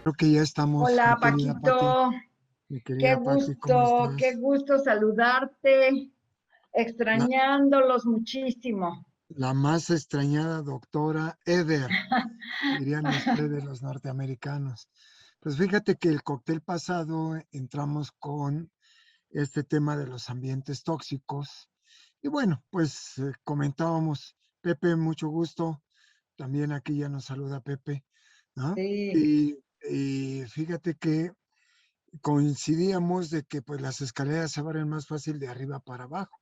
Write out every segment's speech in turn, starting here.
Creo que ya estamos, Hola, Paquito. mi querida Pati, ¿cómo Qué estás? gusto saludarte, La, extrañándolos muchísimo. la más extrañada doctora ever, dirían ustedes los norteamericanos. Pues fíjate que el cóctel pasado entramos con este tema de los ambientes tóxicos. Y bueno, pues comentábamos, Pepe, mucho gusto. También aquí ya nos saluda Pepe, ¿no? Sí, Y fíjate que coincidíamos de que pues las escaleras se abren más fácil de arriba para abajo,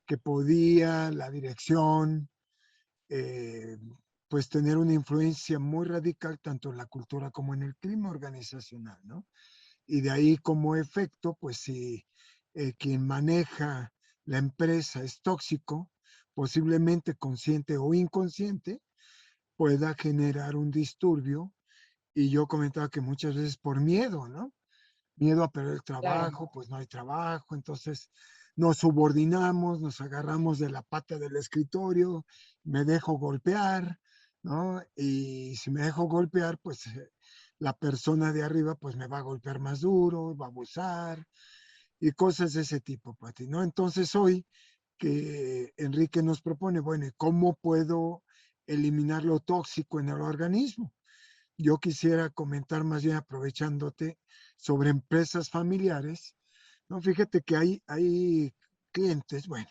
que podía la dirección eh, pues tener una influencia muy radical tanto en la cultura como en el clima organizacional, ¿no? Y de ahí como efecto, pues si quien maneja la empresa es tóxico, posiblemente consciente o inconsciente, pueda generar un disturbio. Y yo comentaba que muchas veces por miedo, ¿no? Miedo a perder el claro. trabajo, pues no hay trabajo, entonces nos subordinamos, nos agarramos de la pata del escritorio, me dejo golpear, ¿no? Y si me dejo golpear, pues la persona de arriba pues me va a golpear más duro, va a abusar y cosas de ese tipo, Pati, ¿no? Entonces hoy que Enrique nos propone, bueno, ¿y cómo puedo eliminar lo tóxico en el organismo? Yo quisiera comentar más bien aprovechándote sobre empresas familiares. No, fíjate que hay clientes, bueno,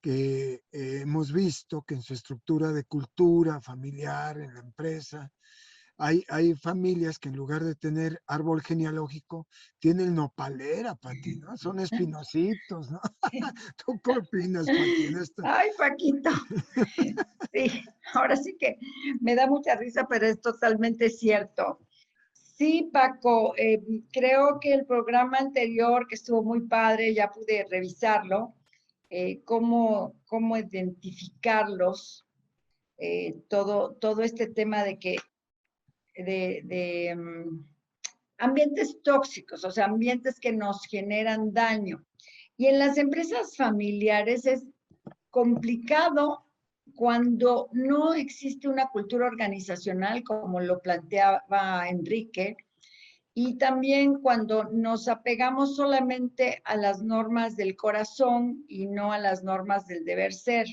que hemos visto que en su estructura de cultura familiar, en la empresa, hay familias que en lugar de tener árbol genealógico, tienen nopalera, Pati, ¿no? Son espinositos, ¿no? ¿Tú qué opinas, Pati, en esto? Ay, Paquito. Sí, ahora sí que me da mucha risa, pero es totalmente cierto. Sí, Paco, creo que el programa anterior, que estuvo muy padre, ya pude revisarlo, cómo identificarlos, todo este tema de ambientes tóxicos, o sea, ambientes que nos generan daño. Y en las empresas familiares es complicado cuando no existe una cultura organizacional, como lo planteaba Enrique, y también cuando nos apegamos solamente a las normas del corazón y no a las normas del deber ser.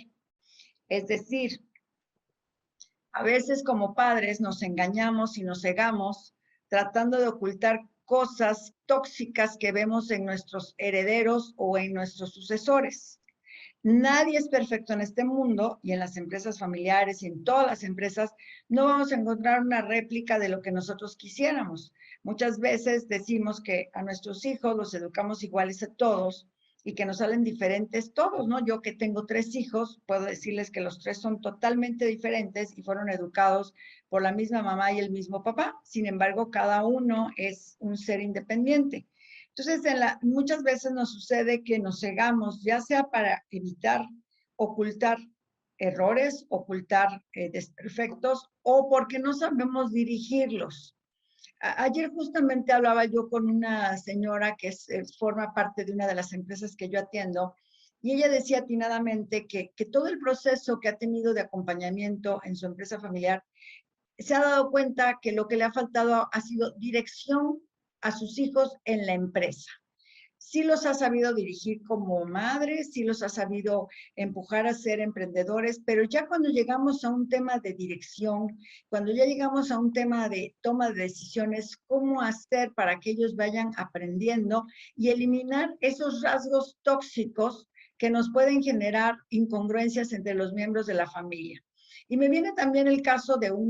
Es decir, a veces como padres nos engañamos y nos cegamos tratando de ocultar cosas tóxicas que vemos en nuestros herederos o en nuestros sucesores. Nadie es perfecto en este mundo y en las empresas familiares y en todas las empresas no vamos a encontrar una réplica de lo que nosotros quisiéramos. Muchas veces decimos que a nuestros hijos los educamos iguales a todos y que nos salen diferentes todos, ¿no? Yo que tengo 3 hijos, puedo decirles que los 3 son totalmente diferentes y fueron educados por la misma mamá y el mismo papá. Sin embargo, cada uno es un ser independiente. Entonces, muchas veces nos sucede que nos cegamos, ya sea para evitar, ocultar errores, ocultar desperfectos o porque no sabemos dirigirlos. Ayer justamente hablaba yo con una señora que forma parte de una de las empresas que yo atiendo y ella decía atinadamente que todo el proceso que ha tenido de acompañamiento en su empresa familiar se ha dado cuenta que lo que le ha faltado ha sido dirección a sus hijos en la empresa. Sí los ha sabido dirigir como madres, sí los ha sabido empujar a ser emprendedores, pero ya cuando llegamos a un tema de dirección, cuando ya llegamos a un tema de toma de decisiones, cómo hacer para que ellos vayan aprendiendo y eliminar esos rasgos tóxicos que nos pueden generar incongruencias entre los miembros de la familia. Y me viene también el caso de un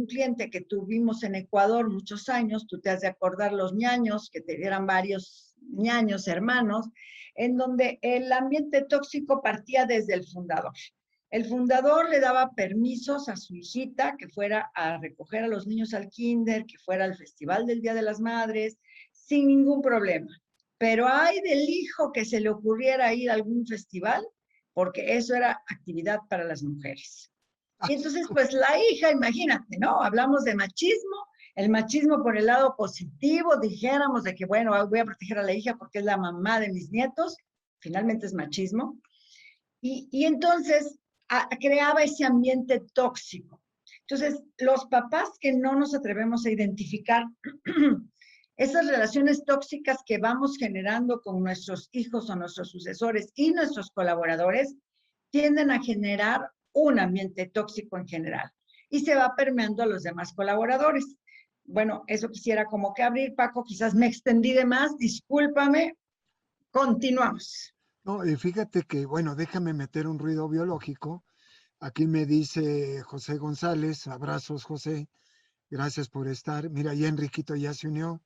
cliente que tuvimos en Ecuador muchos años, tú te has de acordar los ñaños, que te eran varios ñaños hermanos, en donde el ambiente tóxico partía desde el fundador. El fundador le daba permisos a su hijita que fuera a recoger a los niños al kinder, que fuera al festival del Día de las Madres, sin ningún problema. Pero hay del hijo que se le ocurriera ir a algún festival, porque eso era actividad para las mujeres. Y entonces, pues la hija, imagínate, ¿no? Hablamos de machismo, el machismo por el lado positivo, dijéramos de que, bueno, voy a proteger a la hija porque es la mamá de mis nietos, finalmente es machismo, y entonces creaba ese ambiente tóxico. Entonces, los papás que no nos atrevemos a identificar esas relaciones tóxicas que vamos generando con nuestros hijos o nuestros sucesores y nuestros colaboradores, tienden a generar un ambiente tóxico en general y se va permeando a los demás colaboradores. Bueno, eso quisiera como que abrir, Paco, quizás me extendí de más, discúlpame, continuamos. No, y fíjate que, bueno, déjame meter un ruido biológico. Aquí me dice José González, abrazos José, gracias por estar. Mira, ya Enriquito ya se unió.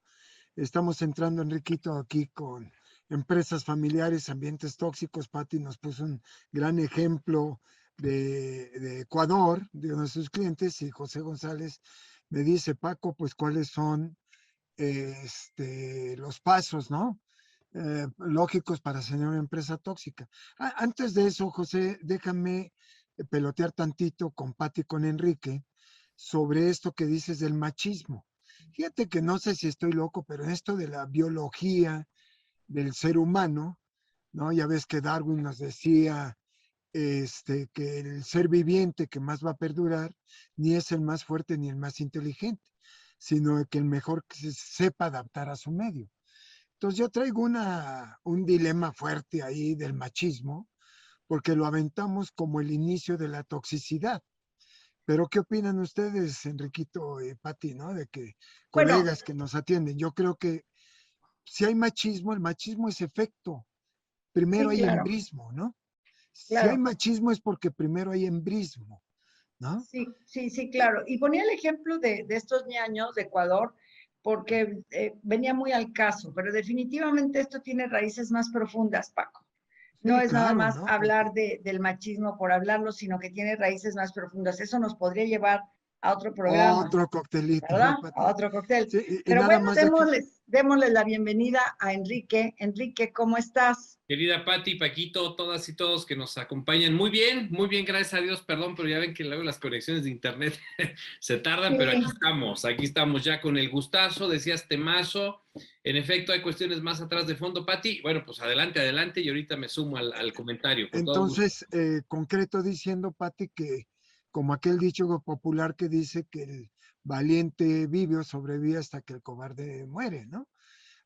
Estamos entrando, Enriquito, aquí con empresas familiares, ambientes tóxicos. Pati nos puso un gran ejemplo de Ecuador, de uno de sus clientes, y José González me dice, Paco, pues cuáles son los pasos, ¿no? Lógicos para ser una empresa tóxica. Antes de eso, José, déjame pelotear tantito con Pati y con Enrique sobre esto que dices del machismo. Fíjate que no sé si estoy loco, pero esto de la biología del ser humano, ¿no? Ya ves que Darwin nos decía que el ser viviente que más va a perdurar ni es el más fuerte ni el más inteligente, sino que el mejor que se sepa adaptar a su medio. Entonces yo traigo un dilema fuerte ahí del machismo, porque lo aventamos como el inicio de la toxicidad. Pero ¿qué opinan ustedes, Enriquito y Pati, ¿no? De que Bueno, colegas que nos atienden. Yo creo que si hay machismo, el machismo es efecto. Primero sí, hay claro, embrismo, ¿no? Si hay claro. machismo es porque primero hay embrismo, ¿no? Sí, sí, sí, claro. Y ponía el ejemplo de estos ñaños de Ecuador porque venía muy al caso, pero definitivamente esto tiene raíces más profundas, Paco. No Sí, es nada claro, más ¿no? hablar Porque del machismo por hablarlo, sino que tiene raíces más profundas. Eso nos podría llevar a otro programa, otro coctelito, ¿verdad? ¿no, A Pati? otro cóctel. Sí, y Pero nada bueno, más déjame. démosle la bienvenida a Enrique. Enrique, ¿cómo estás? Querida Pati, Paquito, todas y todos que nos acompañan. Muy bien, gracias a Dios, perdón, pero ya ven que luego las conexiones de internet se tardan, pero Sí. aquí estamos ya con el gustazo, decías temazo. En efecto, hay cuestiones más atrás de fondo, Pati. Bueno, pues adelante, y ahorita me sumo al comentario, con todo gusto. Entonces, concreto diciendo, Pati, que como aquel dicho popular que dice que el valiente vive o sobrevive hasta que el cobarde muere, ¿no?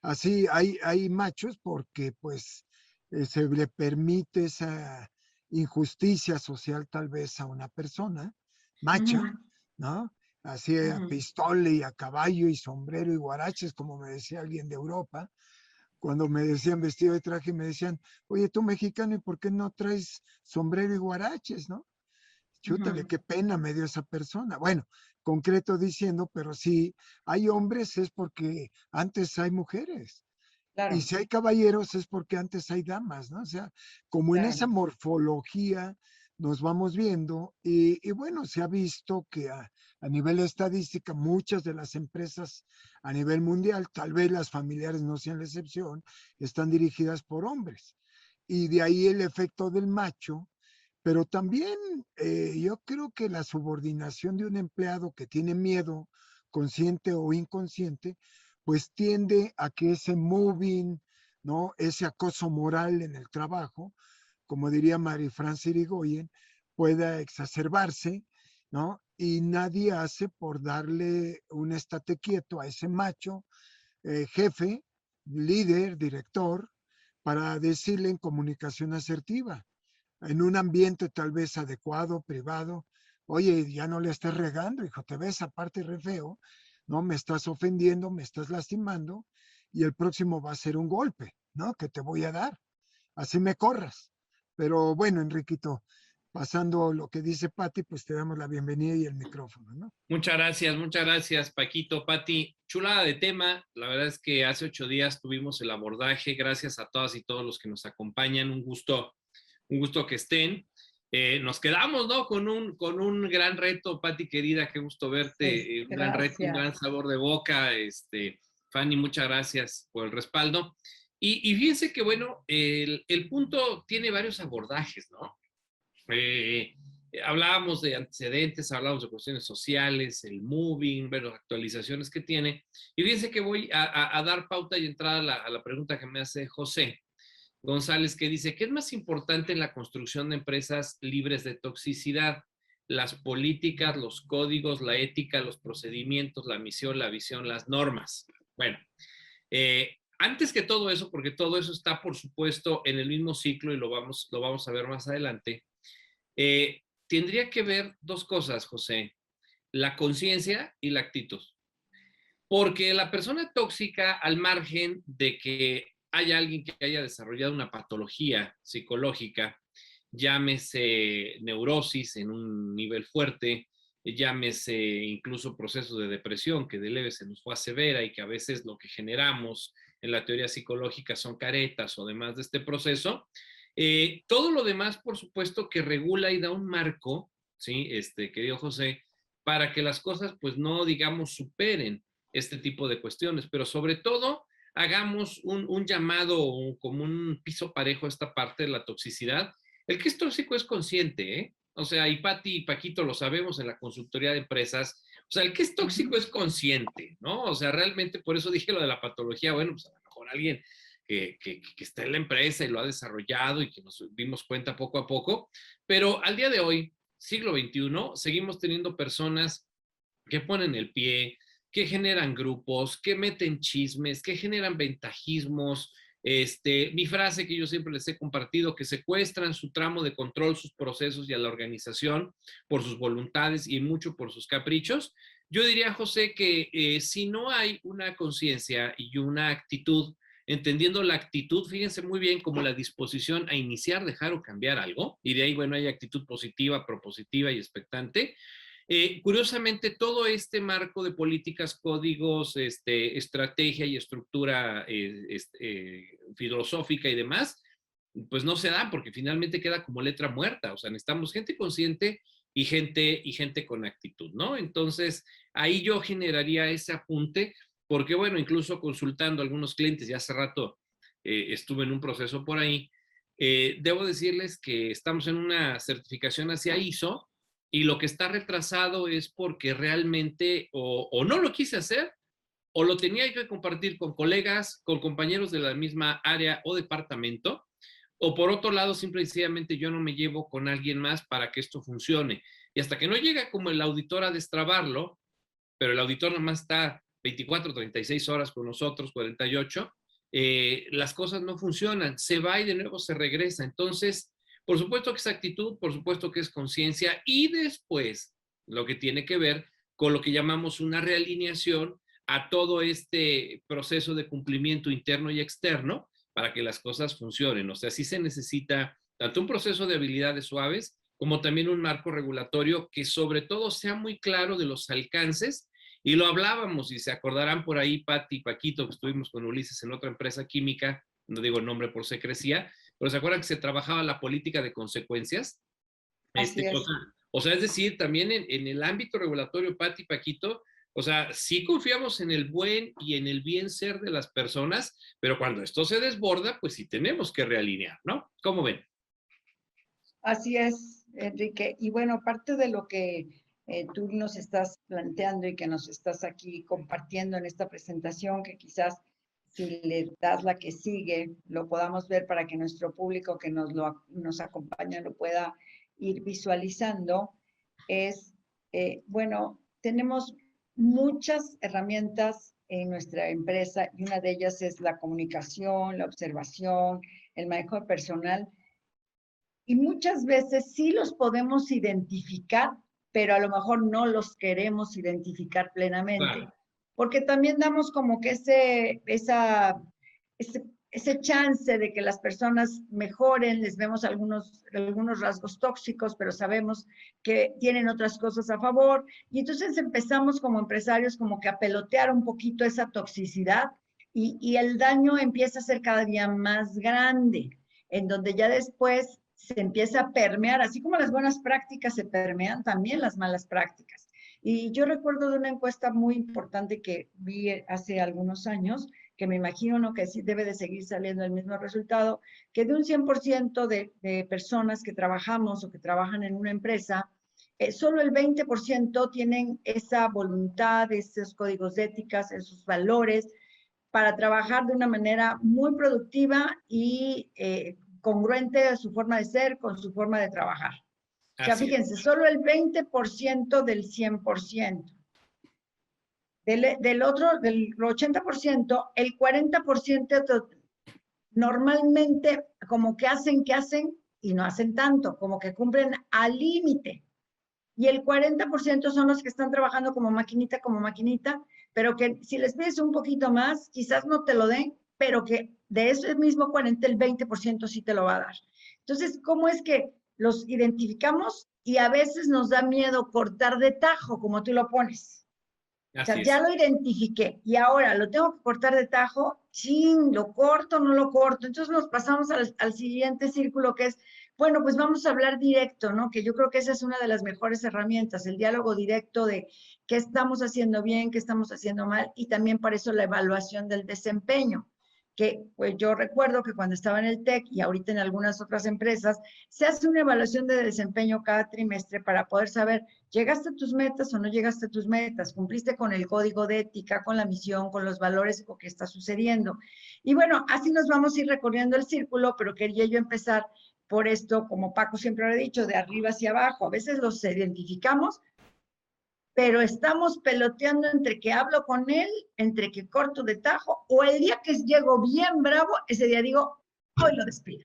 Así hay machos porque pues se le permite esa injusticia social tal vez a una persona Ujú, macha, ¿no? Así a ujú. pistola y a caballo y sombrero y guaraches, como me decía alguien de Europa, cuando me decían vestido de traje, me decían, oye, tú mexicano, ¿y por qué no traes sombrero y guaraches, no? Chútale, Ujú, qué pena me dio esa persona. Bueno, concreto diciendo, pero si hay hombres es porque antes hay mujeres. Y claro, si hay caballeros es porque antes hay damas, ¿no? O sea, como en esa claro. morfología nos vamos viendo y bueno, se ha visto que a nivel estadística muchas de las empresas a nivel mundial, tal vez las familiares no sean la excepción, están dirigidas por hombres. Y de ahí el efecto del macho, pero también yo creo que la subordinación de un empleado que tiene miedo, consciente o inconsciente, pues tiende a que ese moving, ¿no? Ese acoso moral en el trabajo, como diría Marie-France Irigoyen, pueda exacerbarse, ¿no? Y nadie hace por darle un estate quieto a ese macho, jefe, líder, director, para decirle en comunicación asertiva, en un ambiente tal vez adecuado, privado, oye, ya no le estés regando, hijo, te ves aparte re feo, ¿no? Me estás ofendiendo, me estás lastimando, y el próximo va a ser un golpe, ¿no? Que te voy a dar, así me corras. Pero bueno, Enriquito, pasando lo que dice Pati, pues te damos la bienvenida y el micrófono, ¿no? Muchas gracias, Paquito, Pati. Chulada de tema. La verdad es que hace 8 días tuvimos el abordaje. Gracias a todas y todos los que nos acompañan. Un gusto que estén. Nos quedamos, ¿no? Con un gran reto, Pati querida, qué gusto Sí, verte. Un gran reto, un gracias. gran sabor de boca. Fanny, muchas gracias por el respaldo. Y fíjense que, bueno, el punto tiene varios abordajes, ¿no? Eh, Hablábamos de antecedentes, hablábamos de cuestiones sociales, el moving, ver las actualizaciones que tiene. Y fíjense que voy a dar pauta y entrada a la pregunta que me hace José González, que dice, ¿qué es más importante en la construcción de empresas libres de toxicidad? las políticas, los códigos, la ética, los procedimientos, la misión, la visión, las normas. Bueno, antes que todo eso, porque todo eso está, por supuesto, en el mismo ciclo y lo vamos a ver más adelante, tendría que ver dos cosas, José, la conciencia y la actitud. Porque la persona tóxica, al margen de que haya alguien que haya desarrollado una patología psicológica, llámese neurosis en un nivel fuerte, llámese incluso procesos de depresión que de leve se nos fue a severa y que a veces lo que generamos en la teoría psicológica son caretas o demás de este proceso. Todo lo demás, por supuesto, que regula y da un marco, ¿sí? Querido José, para que las cosas, pues no, digamos, superen este tipo de cuestiones, pero sobre todo hagamos un llamado como un piso parejo a esta parte de la toxicidad. El que es tóxico es consciente, ¿eh? O sea, y Pati y Paquito lo sabemos en la consultoría de empresas. O sea, el que es tóxico es consciente, ¿no? O sea, realmente por eso dije lo de la patología. Bueno, pues a lo mejor alguien que está en la empresa y lo ha desarrollado y que nos dimos cuenta poco a poco. Pero al día de hoy, siglo XXI, seguimos teniendo personas que ponen el pie, que generan grupos, que meten chismes, que generan ventajismos. Mi frase que yo siempre les he compartido, que secuestran su tramo de control, sus procesos y a la organización por sus voluntades y mucho por sus caprichos. Yo diría, José, que si no hay una conciencia y una actitud, entendiendo la actitud, fíjense muy bien, como la disposición a iniciar, dejar o cambiar algo, y de ahí, bueno, hay actitud positiva, propositiva y expectante. Curiosamente, todo este marco de políticas, códigos, estrategia y estructura filosófica y demás, pues no se da porque finalmente queda como letra muerta. O sea, necesitamos gente consciente y gente con actitud, ¿no? Entonces, ahí yo generaría ese apunte porque, bueno, incluso consultando a algunos clientes, ya hace rato estuve en un proceso por ahí, debo decirles que estamos en una certificación hacia ISO y lo que está retrasado es porque realmente o no lo quise hacer o lo tenía que compartir con colegas, con compañeros de la misma área o departamento, o por otro lado, simple y sencillamente yo no me llevo con alguien más para que esto funcione. Y hasta que no llega como el auditor a destrabarlo, pero el auditor nomás está 24, 36 horas con nosotros, 48, las cosas no funcionan, se va y de nuevo se regresa. Entonces, por supuesto que es actitud, por supuesto que es conciencia y después lo que tiene que ver con lo que llamamos una realineación a todo este proceso de cumplimiento interno y externo para que las cosas funcionen. O sea, sí se necesita tanto un proceso de habilidades suaves como también un marco regulatorio que sobre todo sea muy claro de los alcances. Y lo hablábamos, y se acordarán por ahí, Pati y Paquito, que estuvimos con Ulises en otra empresa química, no digo el nombre por secrecía, pero se acuerdan que se trabajaba la política de consecuencias. Así es. O sea, es decir, también en el ámbito regulatorio, Pati y Paquito, o sea, sí confiamos en el buen y en el bien ser de las personas, pero cuando esto se desborda, pues sí tenemos que realinear, ¿no? ¿Cómo ven? Así es, Enrique. Y bueno, parte de lo que tú nos estás planteando y que nos estás aquí compartiendo en esta presentación, que quizás si le das la que sigue, lo podamos ver para que nuestro público que nos acompaña lo pueda ir visualizando, es, bueno, tenemos muchas herramientas en nuestra empresa y una de ellas es la comunicación, la observación, el manejo de personal. Y muchas veces sí los podemos identificar, pero a lo mejor no los queremos identificar plenamente, Claro. porque también damos como que ese chance de que las personas mejoren, les vemos algunos rasgos tóxicos, pero sabemos que tienen otras cosas a favor, y entonces empezamos como empresarios como que a pelotear un poquito esa toxicidad, y el daño empieza a ser cada día más grande, en donde ya después se empieza a permear, así como las buenas prácticas se permean, también las malas prácticas. Y yo recuerdo de una encuesta muy importante que vi hace algunos años, que me imagino que sí debe de seguir saliendo el mismo resultado, que de un 100% de personas que trabajamos o que trabajan en una empresa, solo el 20% tienen esa voluntad, esos códigos de éticas, esos valores, para trabajar de una manera muy productiva y congruente a su forma de ser con su forma de trabajar. O sea, Así es. fíjense, solo el 20% del 100%. Del otro, del 80%, el 40% normalmente como que hacen y no hacen tanto, como que cumplen al límite. Y el 40% son los que están trabajando como maquinita, pero que si les pides un poquito más, quizás no te lo den, pero que de ese mismo 40, el 20% sí te lo va a dar. Entonces, ¿cómo es que los identificamos? Y a veces nos da miedo cortar de tajo, como tú lo pones. O Así sea, ya es. lo identifiqué y ahora lo tengo que cortar de tajo, chin, lo corto, no lo corto. Entonces nos pasamos al siguiente círculo que es, bueno, pues vamos a hablar directo, ¿no? Que yo creo que esa es una de las mejores herramientas, el diálogo directo de qué estamos haciendo bien, qué estamos haciendo mal y también para eso la evaluación del desempeño. Que pues yo recuerdo que cuando estaba en el TEC y ahorita en algunas otras empresas, se hace una evaluación de desempeño cada trimestre para poder saber ¿llegaste a tus metas o no llegaste a tus metas? ¿Cumpliste con el código de ética, con la misión, con los valores o qué está sucediendo? Y bueno, así nos vamos a ir recorriendo el círculo, pero quería yo empezar por esto, como Paco siempre lo ha dicho, de arriba hacia abajo. A veces los identificamos, pero estamos peloteando entre que hablo con él, entre que corto de tajo, o el día que llego bien bravo, ese día digo, hoy lo despido.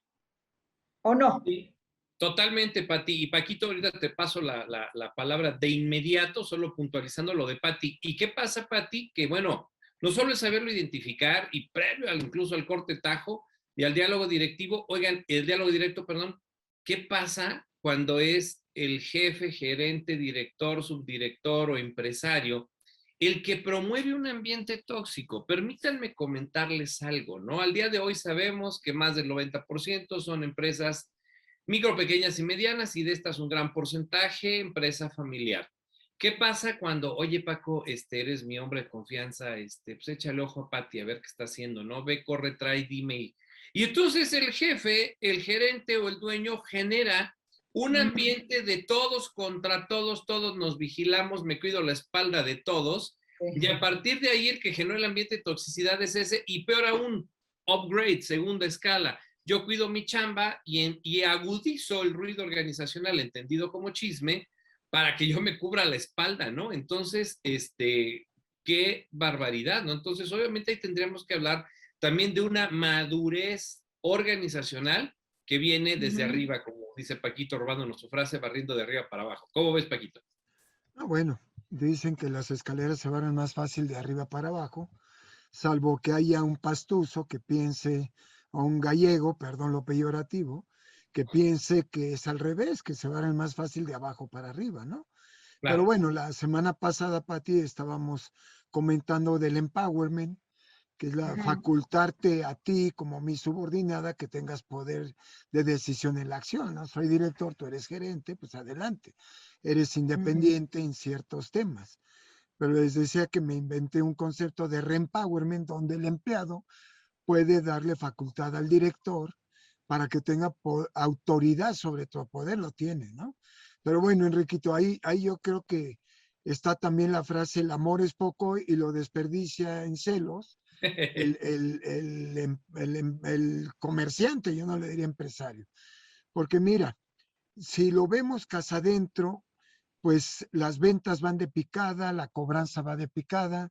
¿O no? Sí, totalmente, Pati. Y Paquito, ahorita te paso la palabra de inmediato, solo puntualizando lo de Pati. ¿Y qué pasa, Pati? Que bueno, no solo es saberlo identificar y previo incluso al corte tajo y al diálogo directivo, oigan, el diálogo directo, perdón, ¿qué pasa cuando es el jefe, gerente, director, subdirector o empresario el que promueve un ambiente tóxico? Permítanme comentarles algo, ¿no? Al día de hoy sabemos que más del 90% son empresas micro, pequeñas y medianas, y de estas un gran porcentaje, empresa familiar. ¿Qué pasa cuando, oye Paco, eres mi hombre de confianza, pues échale ojo a Pati a ver qué está haciendo, ¿no? Ve, corre, trae, dime. Y entonces el jefe, el gerente o el dueño genera un ambiente de todos contra todos, todos nos vigilamos, me cuido la espalda de todos, y a partir de ahí el que generó el ambiente de toxicidad es ese, y peor aún, upgrade, segunda escala. Yo cuido mi chamba y agudizo el ruido organizacional, entendido como chisme, para que yo me cubra la espalda, ¿no? Entonces, qué barbaridad, ¿no? Entonces, obviamente ahí tendríamos que hablar también de una madurez organizacional que viene desde arriba, como dice Paquito, robándonos su frase, barriendo de arriba para abajo. ¿Cómo ves, Paquito? Ah, bueno, dicen que las escaleras se van más fácil de arriba para abajo, salvo que haya un pastuso que piense, o un gallego, perdón lo peyorativo, que piense que es al revés, que se van más fácil de abajo para arriba, ¿no? Pero Claro. bueno, la semana pasada, Pati, estábamos comentando del empowerment, que es la facultarte a ti como mi subordinada que tengas poder de decisión en la acción, ¿no? Soy director, tú eres gerente, pues adelante. Eres independiente en ciertos temas. Pero les decía que me inventé un concepto de reempowerment donde el empleado puede darle facultad al director para que tenga autoridad sobre tu poder, lo tiene, ¿no? Pero bueno, Enriquito, ahí yo creo que está también la frase, el amor es poco y lo desperdicia en celos, el comerciante, yo no le diría empresario. Porque mira, si lo vemos casa adentro, pues las ventas van de picada, la cobranza va de picada.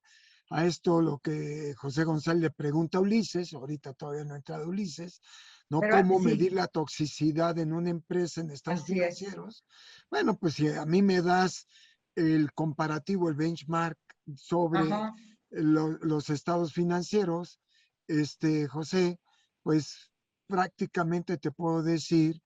A esto lo que José González le pregunta a Ulises, ahorita todavía no ha entrado Ulises, ¿no? Pero ¿Cómo sí, medir la toxicidad en una empresa en estados así es. financieros? Bueno, pues si a mí me das el comparativo, el benchmark sobre Ajá. los estados financieros, José, pues prácticamente te puedo decir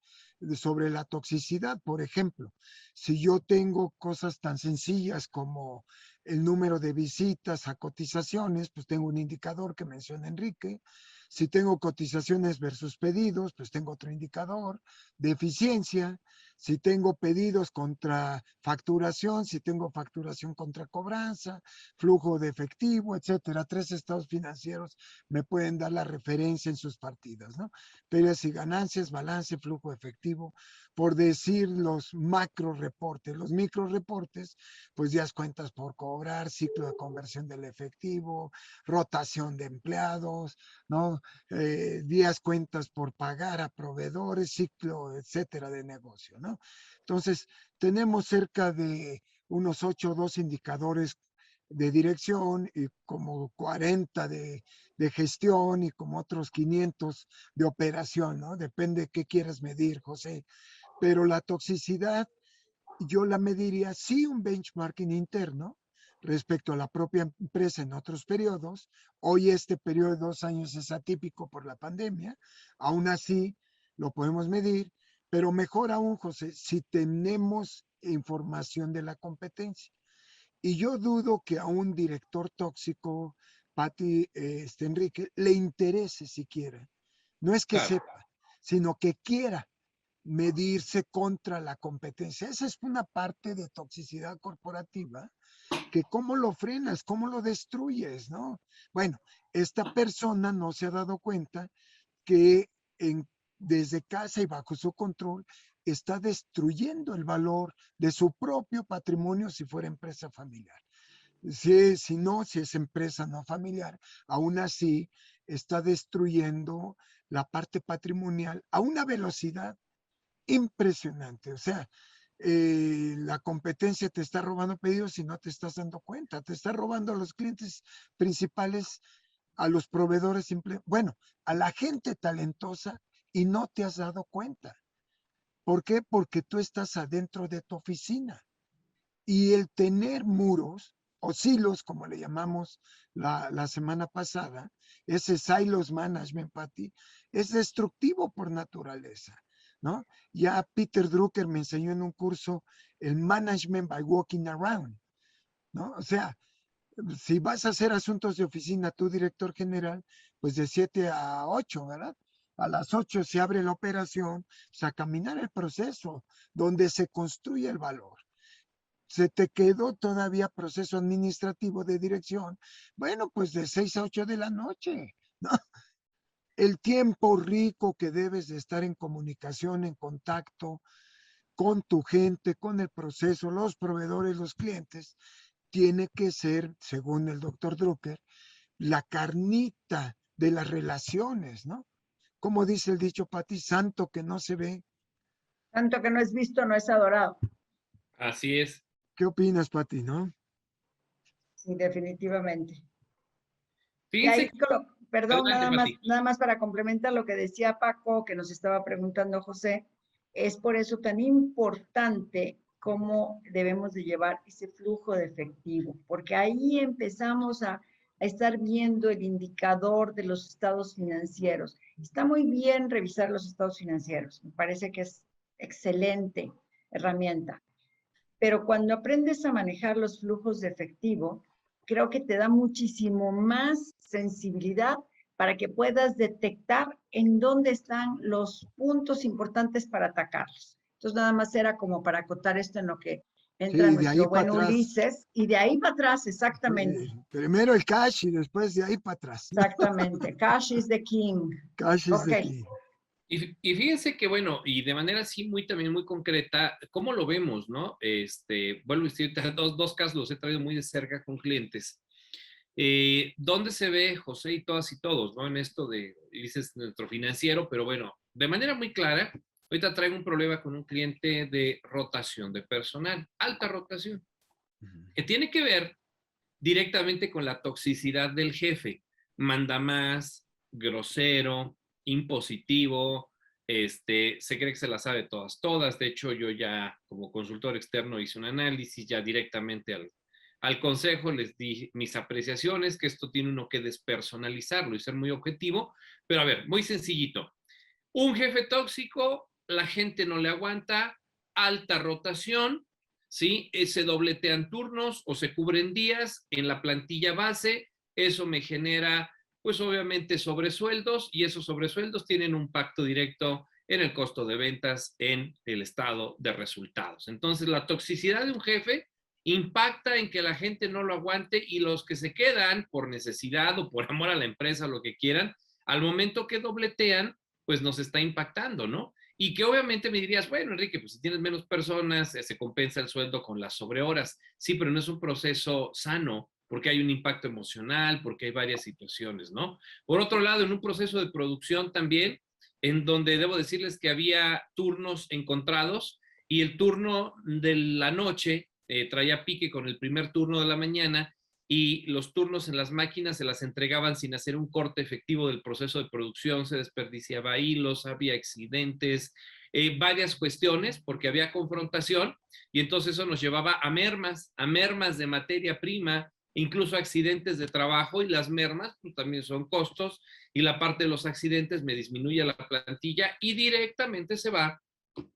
sobre la toxicidad, por ejemplo, si yo tengo cosas tan sencillas como el número de visitas a cotizaciones, pues tengo un indicador que menciona Enrique. Si tengo cotizaciones versus pedidos, pues tengo otro indicador de eficiencia. Si tengo pedidos contra facturación, si tengo facturación contra cobranza, flujo de efectivo, etcétera. 3 estados financieros me pueden dar la referencia en sus partidas, ¿no? Pérdidas y ganancias, balance, flujo efectivo, por decir los macro reportes. Los micro reportes, pues ya cuentas por cobrar, ciclo de conversión del efectivo, rotación de empleados, ¿no? Días cuentas por pagar a proveedores, ciclo, etcétera, de negocio, ¿no? ¿no? Entonces, tenemos cerca de unos 8 o 2 indicadores de dirección y como 40 de gestión y como otros 500 de operación, ¿no? Depende de qué quieras medir, José. Pero la toxicidad, yo la mediría sí un benchmarking interno respecto a la propia empresa en otros periodos. Hoy este periodo de 2 años es atípico por la pandemia. Aún así lo podemos medir, pero mejor aún, José, si tenemos información de la competencia. Y yo dudo que a un director tóxico, Pati, Enrique, le interese siquiera. No es que Claro, sepa, sino que quiera medirse contra la competencia. Esa es una parte de toxicidad corporativa, que cómo lo frenas, cómo lo destruyes, ¿no? Bueno, esta persona no se ha dado cuenta que desde casa y bajo su control está destruyendo el valor de su propio patrimonio si fuera empresa familiar. Si no, si es empresa no familiar, aún así está destruyendo la parte patrimonial a una velocidad impresionante. O sea, la competencia te está robando pedidos y no te estás dando cuenta. Te está robando a los clientes principales, a los proveedores, bueno, a la gente talentosa y no te has dado cuenta. ¿Por qué? Porque tú estás adentro de tu oficina. Y el tener muros o silos, como le llamamos la semana pasada, ese silos management, Patty, es destructivo por naturaleza, ¿no? Ya Peter Drucker me enseñó en un curso el management by walking around, ¿no? O sea, si vas a hacer asuntos de oficina, tú, director general, pues de 7 a 8, ¿verdad? A las 8 se abre la operación, pues a caminar el proceso donde se construye el valor. Se te quedó todavía proceso administrativo de dirección, bueno, pues de 6 a 8 de la noche, ¿no? El tiempo rico que debes de estar en comunicación, en contacto con tu gente, con el proceso, los proveedores, los clientes, tiene que ser, según el doctor Drucker, la carnita de las relaciones, ¿no? Como dice el dicho, Pati, santo que no se ve. Tanto que no es visto, no es adorado. así es. ¿Qué opinas, Pati, no? Sí, definitivamente. Y Fíjense ahí, que, perdón, adelante, Pati. nada más para complementar lo que decía Paco, que nos estaba preguntando José, es por eso tan importante cómo debemos de llevar ese flujo de efectivo, porque ahí empezamos a estar viendo el indicador de los estados financieros. Está muy bien revisar los estados financieros, me parece que es excelente herramienta, pero cuando aprendes a manejar los flujos de efectivo, creo que te da muchísimo más sensibilidad para que puedas detectar en dónde están los puntos importantes para atacarlos. Entonces, nada más era como para acotar esto en lo que entra Sí, de ahí nuestro para buen atrás. Ulises, y de ahí para atrás, exactamente. Primero el cash y después de ahí para atrás. Exactamente. Cash is the king. Cash is Ok. the key. Y fíjense que, bueno, y de manera así también muy concreta, ¿cómo lo vemos, no? Vuelvo a decir, dos casos los he traído muy de cerca con clientes. ¿Dónde se ve, José, y todas y todos, ¿no? En esto dices, nuestro financiero, pero bueno, de manera muy clara, ahorita traigo un problema con un cliente de rotación de personal, alta rotación, que tiene que ver directamente con la toxicidad del jefe. Manda más, grosero, impositivo, se cree que se la sabe todas. De hecho, yo ya como consultor externo hice un análisis ya directamente al consejo, les di mis apreciaciones, que esto tiene uno que despersonalizarlo y ser muy objetivo, pero a ver, muy sencillito. Un jefe tóxico, la gente no le aguanta, alta rotación, ¿sí? Se dobletean turnos o se cubren días en la plantilla base, eso me genera, pues obviamente, sobresueldos y esos sobresueldos tienen un impacto directo en el costo de ventas, en el estado de resultados. Entonces, la toxicidad de un jefe impacta en que la gente no lo aguante y los que se quedan por necesidad o por amor a la empresa, lo que quieran, al momento que dobletean, pues nos está impactando, ¿no? Y que obviamente me dirías, bueno, Enrique, pues si tienes menos personas, se compensa el sueldo con las sobrehoras. Sí, pero no es un proceso sano porque hay un impacto emocional, porque hay varias situaciones, ¿no? Por otro lado, en un proceso de producción también, en donde debo decirles que había turnos encontrados y el turno de la noche traía pique con el primer turno de la mañana, y los turnos en las máquinas se las entregaban sin hacer un corte efectivo del proceso de producción, se desperdiciaba hilos, había accidentes, varias cuestiones, porque había confrontación, y entonces eso nos llevaba a mermas de materia prima, incluso accidentes de trabajo, y las mermas pues, también son costos, y la parte de los accidentes me disminuye la plantilla y directamente se va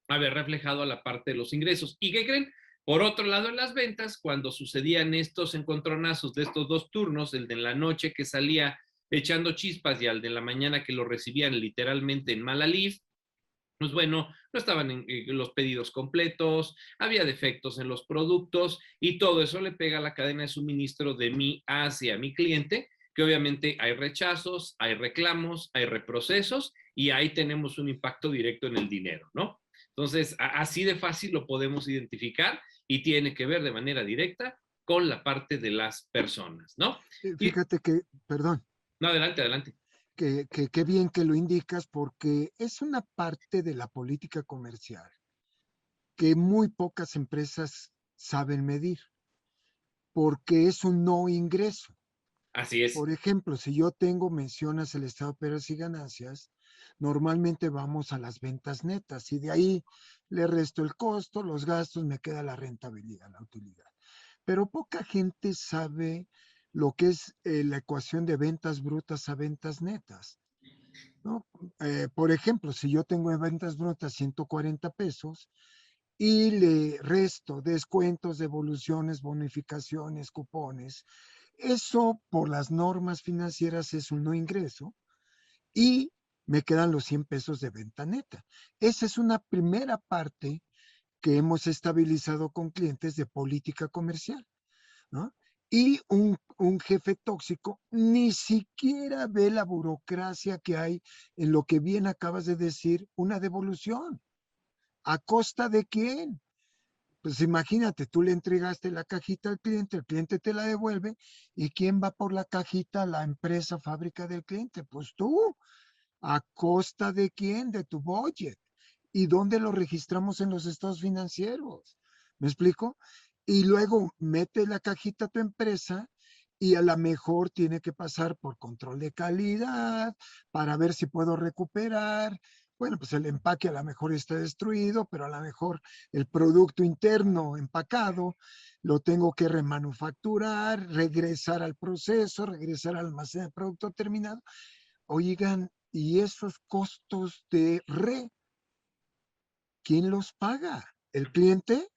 a ver reflejado a la parte de los ingresos. ¿Y qué creen? Por otro lado, en las ventas, cuando sucedían estos encontronazos de estos dos turnos, el de la noche que salía echando chispas y al de la mañana que lo recibían literalmente en mala lif, pues bueno, no estaban los pedidos completos, había defectos en los productos, y todo eso le pega a la cadena de suministro de mí hacia mi cliente, que obviamente hay rechazos, hay reclamos, hay reprocesos, y ahí tenemos un impacto directo en el dinero, ¿no? Entonces, así de fácil lo podemos identificar, y tiene que ver de manera directa con la parte de las personas, ¿no? Y, Fíjate que, perdón, no, adelante, adelante. que bien que lo indicas porque es una parte de la política comercial que muy pocas empresas saben medir, porque es un no ingreso. Así es. Por ejemplo, si yo tengo, mencionas el estado de pérdida y ganancias, normalmente vamos a las ventas netas y de ahí le resto el costo, los gastos, me queda la rentabilidad, la utilidad. Pero poca gente sabe lo que es la ecuación de ventas brutas a ventas netas, ¿no? Por ejemplo, si yo tengo en ventas brutas 140 pesos y le resto descuentos, devoluciones, bonificaciones, cupones, eso por las normas financieras es un no ingreso y me quedan los 100 pesos de venta neta. Esa es una primera parte que hemos estabilizado con clientes de política comercial, ¿no? Y un jefe tóxico ni siquiera ve la burocracia que hay en lo que bien acabas de decir, una devolución. ¿A costa de quién? Pues imagínate, tú le entregaste la cajita al cliente, el cliente te la devuelve, ¿y quién va por la cajita? La empresa, fábrica del cliente. Pues tú, ¿a costa de quién? De tu budget. ¿Y dónde lo registramos en los estados financieros? ¿Me explico? Y luego mete la cajita a tu empresa y a lo mejor tiene que pasar por control de calidad para ver si puedo recuperar. Bueno, pues el empaque a lo mejor está destruido, pero a lo mejor el producto interno empacado lo tengo que remanufacturar, regresar al proceso, regresar al almacén de producto terminado. Oigan, ¿y esos costos de quién los paga? ¿El cliente?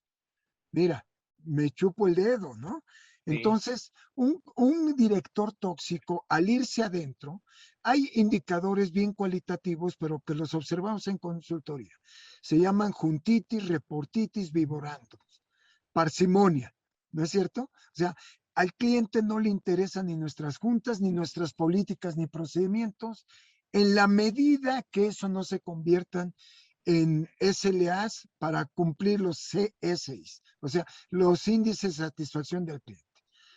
Mira, me chupo el dedo, ¿no? Sí. Entonces, un director tóxico, al irse adentro, hay indicadores bien cualitativos, pero que los observamos en consultoría. Se llaman juntitis, reportitis, vivorandum, parsimonia, ¿no es cierto? O sea, al cliente no le interesan ni nuestras juntas, ni nuestras políticas, ni procedimientos, en la medida que eso no se conviertan en SLAs para cumplir los CSIs, o sea, los índices de satisfacción del cliente,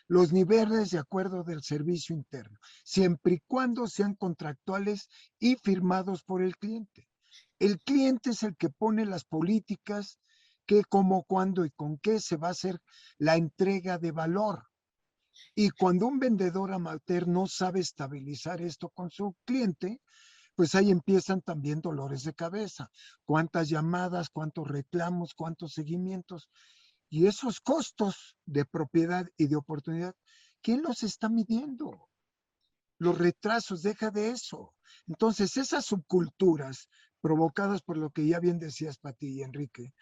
los niveles de acuerdo del servicio interno, siempre y cuando sean contractuales y firmados por el cliente. El cliente es el que pone las políticas, qué, cómo, cuándo y con qué se va a hacer la entrega de valor. Y cuando un vendedor amateur no sabe estabilizar esto con su cliente, pues ahí empiezan también dolores de cabeza. Cuántas llamadas, cuántos reclamos, cuántos seguimientos. Y esos costos de propiedad y de oportunidad, ¿quién los está midiendo? Los retrasos, deja de eso. Entonces, esas subculturas provocadas por lo que ya bien decías, Pati y Enrique,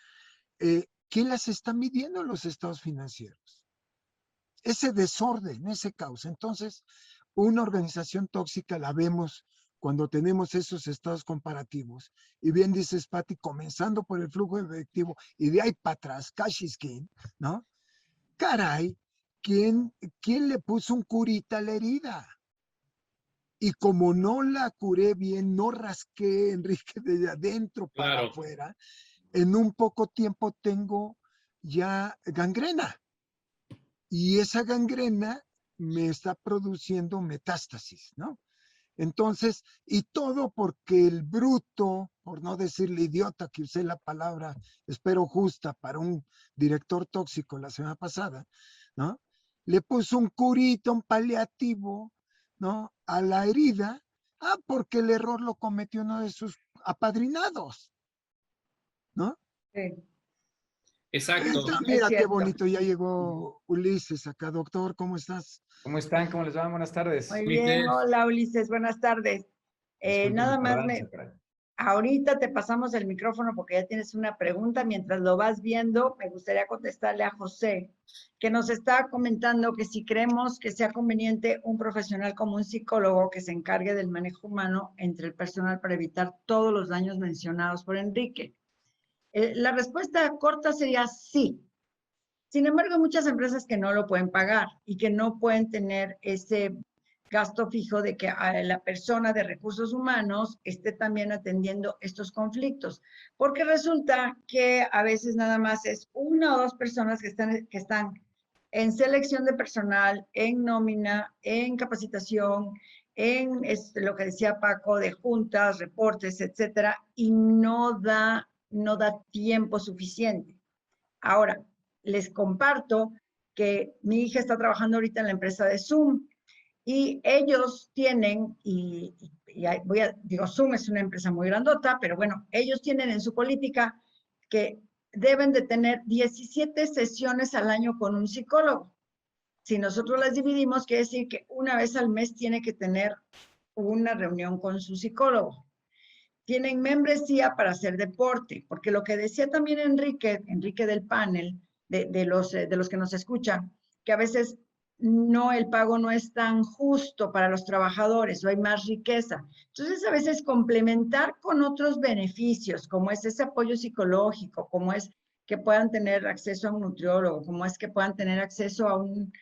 ¿quién las está midiendo en los estados financieros? Ese desorden, ese caos. Entonces, una organización tóxica la vemos cuando tenemos esos estados comparativos. Y bien dices, Pati, comenzando por el flujo efectivo y de ahí para atrás, cash is king, ¿no? Caray, ¿quién le puso un curita a la herida? Y como no la curé bien, no rasqué, Enrique, de adentro para Claro. afuera, en un poco tiempo tengo ya gangrena. Y esa gangrena me está produciendo metástasis, ¿no? Entonces, y todo porque el bruto, por no decirle idiota, que usé la palabra, espero justa, para un director tóxico la semana pasada, ¿no? Le puso un curita, un paliativo, ¿no? A la herida, porque el error lo cometió uno de sus apadrinados, ¿no? Sí, Exacto. es Mira qué cierto. bonito, ya llegó Ulises acá. Doctor, ¿cómo estás? ¿Cómo están? ¿Cómo les va? Buenas tardes. Muy bien, Ulises, hola Ulises, buenas tardes. Disculpen Nada la más tardanza, caray. ahorita te pasamos el micrófono porque ya tienes una pregunta. Mientras lo vas viendo, me gustaría contestarle a José, que nos está comentando que si creemos que sea conveniente un profesional como un psicólogo que se encargue del manejo humano entre el personal para evitar todos los daños mencionados por Enrique. La respuesta corta sería sí. Sin embargo, hay muchas empresas que no lo pueden pagar y que no pueden tener ese gasto fijo de que la persona de recursos humanos esté también atendiendo estos conflictos, porque resulta que a veces nada más es una o dos personas que están en selección de personal, en nómina, en capacitación, en lo que decía Paco de juntas, reportes, etcétera, y no da tiempo suficiente. Ahora, les comparto que mi hija está trabajando ahorita en la empresa de Zoom y ellos tienen, digo, Zoom es una empresa muy grandota, pero bueno, ellos tienen en su política que deben de tener 17 sesiones al año con un psicólogo. Si nosotros las dividimos, quiere decir que una vez al mes tiene que tener una reunión con su psicólogo. Tienen membresía para hacer deporte, porque lo que decía también Enrique del panel, de los que nos escuchan, que a veces el pago no es tan justo para los trabajadores o hay más riqueza. Entonces, a veces complementar con otros beneficios, como es ese apoyo psicológico, como es que puedan tener acceso a un nutriólogo, como es que puedan tener acceso a un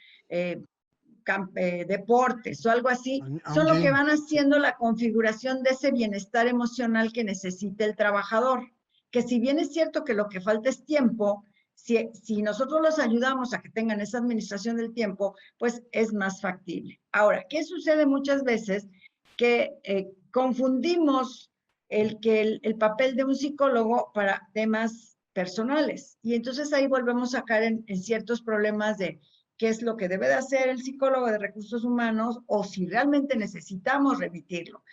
deportes o algo así, son lo que van haciendo la configuración de ese bienestar emocional que necesita el trabajador. Que si bien es cierto que lo que falta es tiempo, si nosotros los ayudamos a que tengan esa administración del tiempo, pues es más factible. Ahora, ¿qué sucede muchas veces? Que confundimos el papel de un psicólogo para temas personales. Y entonces ahí volvemos a caer en ciertos problemas de qué es lo que debe de hacer el psicólogo de recursos humanos o si realmente necesitamos remitirlo.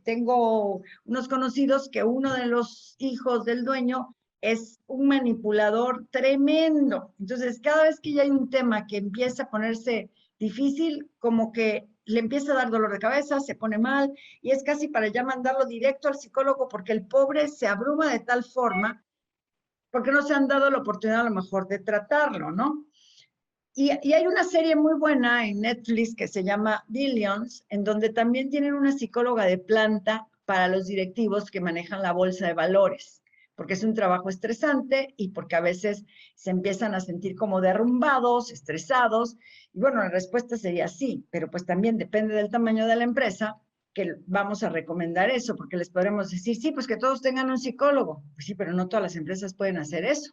Tengo unos conocidos que uno de los hijos del dueño es un manipulador tremendo. Entonces, cada vez que ya hay un tema que empieza a ponerse difícil, como que le empieza a dar dolor de cabeza, se pone mal y es casi para ya mandarlo directo al psicólogo porque el pobre se abruma de tal forma porque no se han dado la oportunidad a lo mejor de tratarlo, ¿no? Y hay una serie muy buena en Netflix que se llama Billions, en donde también tienen una psicóloga de planta para los directivos que manejan la bolsa de valores, porque es un trabajo estresante y porque a veces se empiezan a sentir como derrumbados, estresados. Y bueno, la respuesta sería sí, pero pues también depende del tamaño de la empresa que vamos a recomendar eso, porque les podremos decir, sí, pues que todos tengan un psicólogo. Pues sí, pero no todas las empresas pueden hacer eso.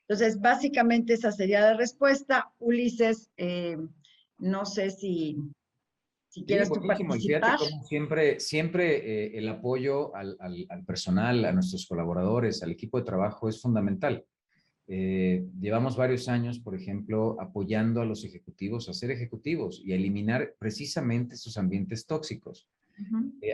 Entonces, básicamente esa sería la respuesta. Ulises, no sé si Sí, quieres tú buenísimo. Y fíjate participar. cómo siempre el apoyo al personal, a nuestros colaboradores, al equipo de trabajo es fundamental. Llevamos varios años, por ejemplo, apoyando a los ejecutivos a ser ejecutivos y a eliminar precisamente esos ambientes tóxicos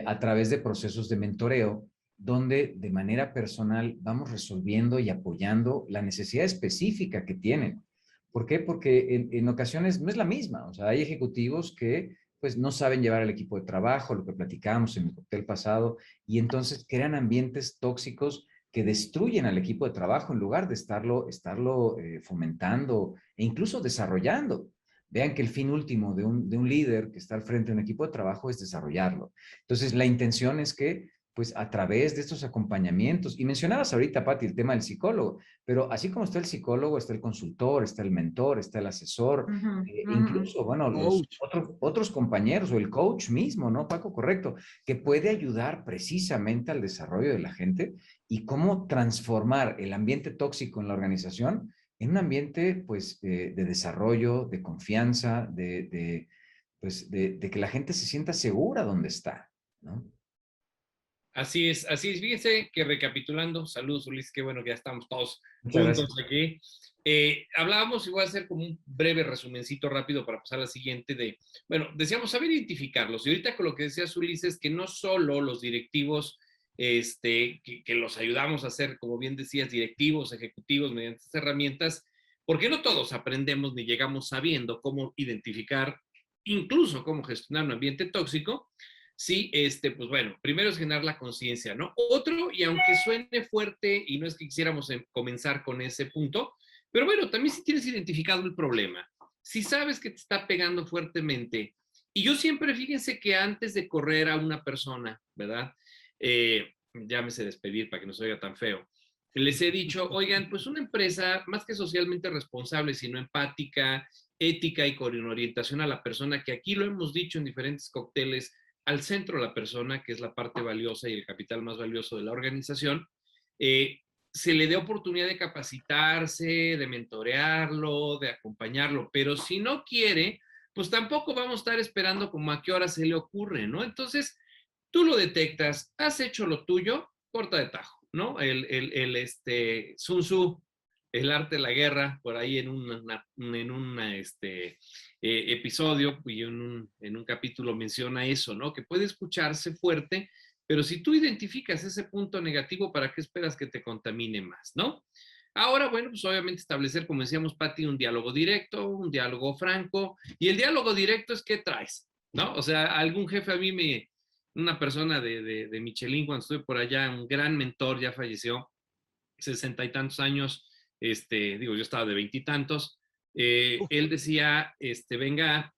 a través de procesos de mentoreo, donde de manera personal vamos resolviendo y apoyando la necesidad específica que tienen. ¿Por qué? Porque en ocasiones no es la misma. O sea, hay ejecutivos que pues no saben llevar al equipo de trabajo, lo que platicábamos en el cóctel pasado, y entonces crean ambientes tóxicos que destruyen al equipo de trabajo en lugar de estarlo fomentando e incluso desarrollando. Vean que el fin último de un líder que está al frente de un equipo de trabajo es desarrollarlo. Entonces, la intención es que, pues, a través de estos acompañamientos, y mencionabas ahorita, Pati, el tema del psicólogo, pero así como está el psicólogo, está el consultor, está el mentor, está el asesor, incluso, bueno, los otros compañeros o el coach mismo, ¿no, Paco? Correcto, que puede ayudar precisamente al desarrollo de la gente y cómo transformar el ambiente tóxico en la organización en un ambiente, pues, de desarrollo, de confianza, pues, de que la gente se sienta segura donde está, ¿no? Así es, así es. Fíjense que recapitulando, saludos Ulises, qué bueno que ya estamos todos Muchas juntos gracias. aquí. Hablábamos, y voy a hacer como un breve resumencito rápido para pasar a la siguiente bueno, decíamos saber identificarlos. Y ahorita con lo que decías Ulises, que no solo los directivos, que los ayudamos a hacer, como bien decías, directivos, ejecutivos, mediante estas herramientas, porque no todos aprendemos ni llegamos sabiendo cómo identificar, incluso cómo gestionar un ambiente tóxico. Sí, pues bueno, primero es generar la conciencia, ¿no? Otro, y aunque suene fuerte, y no es que quisiéramos comenzar con ese punto, pero bueno, también si tienes identificado el problema, si sabes que te está pegando fuertemente, y yo siempre, fíjense que antes de correr a una persona, ¿verdad? Llámese despedir para que no se oiga tan feo, les he dicho, oigan, pues una empresa más que socialmente responsable, sino empática, ética y con orientación a la persona, que aquí lo hemos dicho en diferentes cócteles, al centro la persona, que es la parte valiosa y el capital más valioso de la organización, se le dé oportunidad de capacitarse, de mentorearlo, de acompañarlo, pero si no quiere, pues tampoco vamos a estar esperando como a qué hora se le ocurre, ¿no? Entonces, tú lo detectas, has hecho lo tuyo, corta de tajo, ¿no? Sun Tzu, el arte de la guerra, por ahí en una episodio y en un capítulo menciona eso, ¿no? Que puede escucharse fuerte, pero si tú identificas ese punto negativo, ¿para qué esperas que te contamine más, no? Ahora, bueno, pues obviamente establecer, como decíamos, Pati, un diálogo directo, un diálogo franco, y el diálogo directo es ¿qué traes? ¿No? O sea, algún jefe a mí una persona de Michelin, cuando estuve por allá, un gran mentor, ya falleció, 60 y tantos años, digo, yo estaba de 20 y tantos, él decía, venga,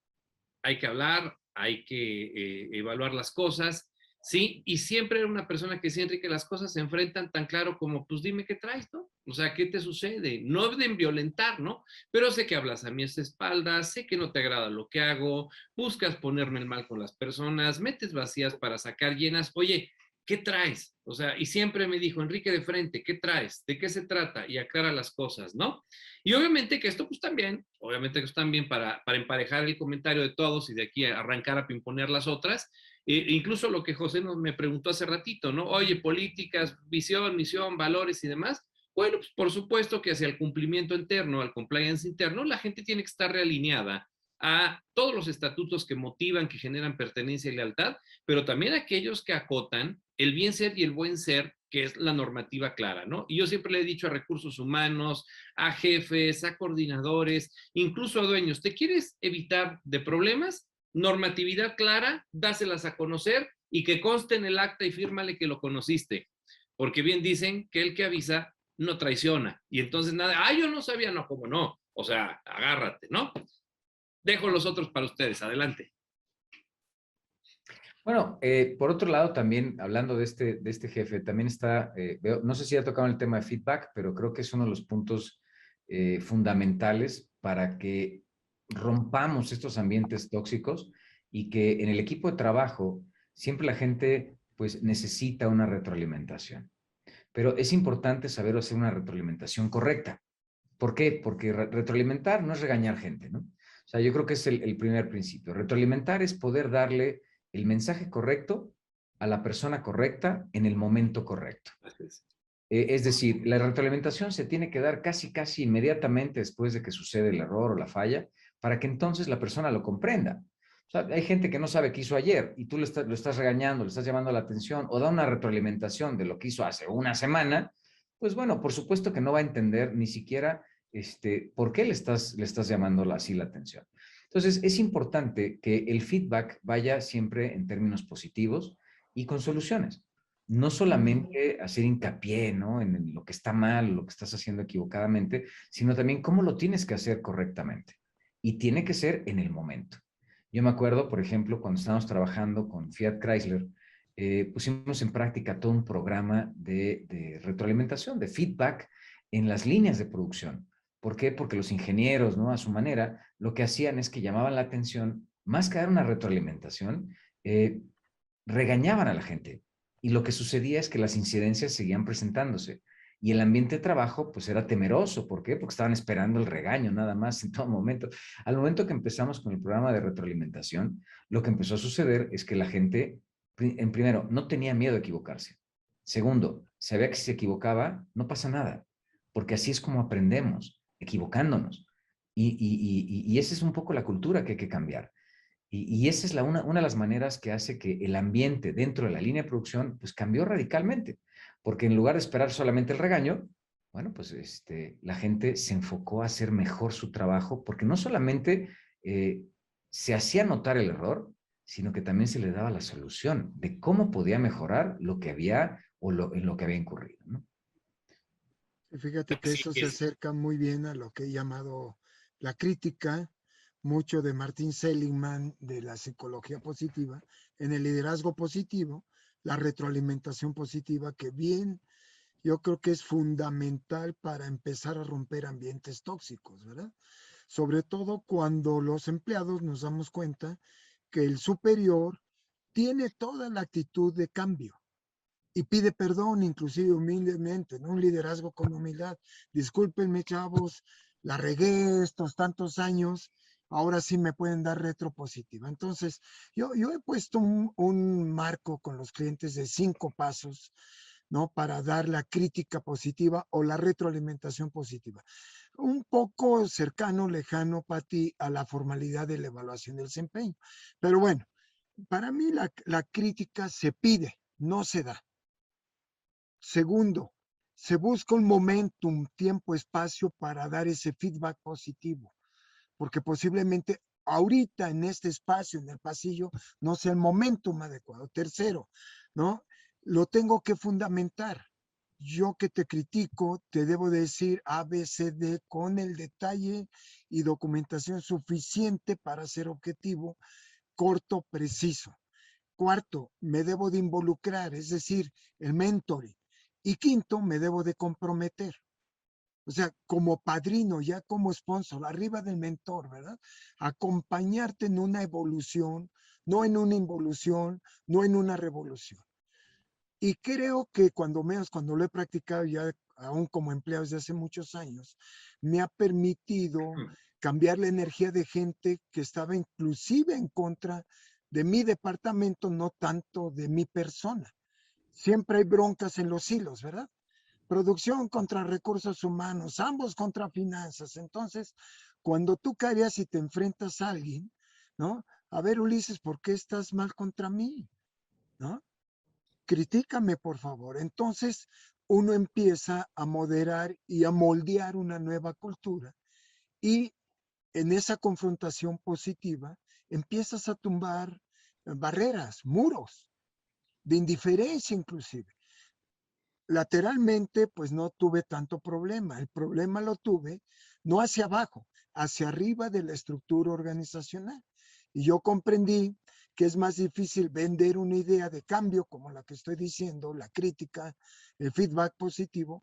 hay que hablar, hay que evaluar las cosas, ¿sí? Y siempre era una persona que siente que las cosas se enfrentan tan claro como, pues dime qué traes, ¿no? O sea, ¿qué te sucede? No deben violentar, ¿no? Pero sé que hablas a mi espaldas, sé que no te agrada lo que hago, buscas ponerme el mal con las personas, metes vacías para sacar llenas. Oye, ¿qué traes? O sea, y siempre me dijo, Enrique de frente, ¿qué traes? ¿De qué se trata? Y aclara las cosas, ¿no? Y obviamente que esto pues también, obviamente que esto también para emparejar el comentario de todos y de aquí arrancar a pimponer las otras, incluso lo que José me preguntó hace ratito, ¿no? Oye, políticas, visión, misión, valores y demás. Bueno, pues por supuesto que hacia el cumplimiento interno, al compliance interno, la gente tiene que estar realineada a todos los estatutos que motivan, que generan pertenencia y lealtad, pero también aquellos que acotan el bien ser y el buen ser, que es la normativa clara, ¿no? Y yo siempre le he dicho a recursos humanos, a jefes, a coordinadores, incluso a dueños, ¿te quieres evitar de problemas? Normatividad clara, dáselas a conocer y que conste en el acta y fírmale que lo conociste. Porque bien dicen que el que avisa no traiciona. Y entonces nada, yo no sabía, no, cómo no. O sea, agárrate, ¿no? Dejo los otros para ustedes, adelante. Bueno, por otro lado, también hablando de este jefe, también está, no sé si ya tocado el tema de feedback, pero creo que es uno de los puntos fundamentales para que rompamos estos ambientes tóxicos y que en el equipo de trabajo siempre la gente pues necesita una retroalimentación. Pero es importante saber hacer una retroalimentación correcta. ¿Por qué? Porque retroalimentar no es regañar gente, ¿no? O sea, yo creo que es el primer principio. Retroalimentar es poder darle el mensaje correcto a la persona correcta en el momento correcto. Es decir, la retroalimentación se tiene que dar casi inmediatamente después de que sucede el error o la falla, para que entonces la persona lo comprenda. O sea, hay gente que no sabe qué hizo ayer y tú lo estás regañando, le estás llamando la atención o da una retroalimentación de lo que hizo hace una semana, pues bueno, por supuesto que no va a entender ni siquiera por qué le estás llamando así la atención. Entonces, es importante que el feedback vaya siempre en términos positivos y con soluciones. No solamente hacer hincapié, ¿no?, en lo que está mal, lo que estás haciendo equivocadamente, sino también cómo lo tienes que hacer correctamente. Y tiene que ser en el momento. Yo me acuerdo, por ejemplo, cuando estábamos trabajando con Fiat Chrysler, pusimos en práctica todo un programa de retroalimentación, de feedback en las líneas de producción. ¿Por qué? Porque los ingenieros, ¿no?, a su manera, lo que hacían es que llamaban la atención, más que dar una retroalimentación, regañaban a la gente. Y lo que sucedía es que las incidencias seguían presentándose. Y el ambiente de trabajo, pues era temeroso. ¿Por qué? Porque estaban esperando el regaño nada más en todo momento. Al momento que empezamos con el programa de retroalimentación, lo que empezó a suceder es que la gente, en primero, no tenía miedo de equivocarse. Segundo, sabía que si se equivocaba, no pasa nada, porque así es como aprendemos, equivocándonos. Y esa es un poco la cultura que hay que cambiar. Y esa es una de las maneras que hace que el ambiente dentro de la línea de producción pues cambió radicalmente, porque en lugar de esperar solamente el regaño, bueno, pues la gente se enfocó a hacer mejor su trabajo, porque no solamente se hacía notar el error, sino que también se le daba la solución de cómo podía mejorar lo que había en lo que había incurrido, ¿no? Y fíjate que Sí, eso se acerca muy bien a lo que he llamado la crítica, mucho de Martin Seligman, de la psicología positiva, en el liderazgo positivo, la retroalimentación positiva, que bien, yo creo que es fundamental para empezar a romper ambientes tóxicos, ¿verdad? Sobre todo cuando los empleados nos damos cuenta que el superior tiene toda la actitud de cambio y pide perdón, inclusive humildemente, ¿no? Un liderazgo con humildad. Discúlpenme, chavos, la regué estos tantos años, ahora sí me pueden dar retropositiva. Entonces, yo he puesto un marco con los clientes de 5 pasos, ¿no? Para dar la crítica positiva o la retroalimentación positiva. Un poco cercano, lejano, Pati, a la formalidad de la evaluación del desempeño. Pero bueno, para mí la crítica se pide, no se da. Segundo, se busca un momentum, tiempo, espacio para dar ese feedback positivo, porque posiblemente ahorita en este espacio, en el pasillo, no sea el momentum adecuado. Tercero, ¿no? Lo tengo que fundamentar. Yo que te critico, te debo decir A, B, C, D con el detalle y documentación suficiente para ser objetivo, corto, preciso. Cuarto, me debo de involucrar, es decir, el mentoring. Y quinto, me debo de comprometer. O sea, como padrino, ya como sponsor, arriba del mentor, ¿verdad? Acompañarte en una evolución, no en una involución, no en una revolución. Y creo que cuando menos, cuando lo he practicado ya aún como empleado desde hace muchos años, me ha permitido cambiar la energía de gente que estaba inclusive en contra de mi departamento, no tanto de mi persona. Siempre hay broncas en los hilos, ¿verdad? Producción contra recursos humanos, ambos contra finanzas. Entonces, cuando tú caerías y te enfrentas a alguien, ¿no? A ver, Ulises, ¿por qué estás mal contra mí? ¿No? Critícame, por favor. Entonces, uno empieza a moderar y a moldear una nueva cultura y en esa confrontación positiva empiezas a tumbar barreras, muros de indiferencia inclusive. Lateralmente, pues no tuve tanto problema. El problema lo tuve no hacia abajo, hacia arriba de la estructura organizacional. Y yo comprendí que es más difícil vender una idea de cambio, como la que estoy diciendo, la crítica, el feedback positivo,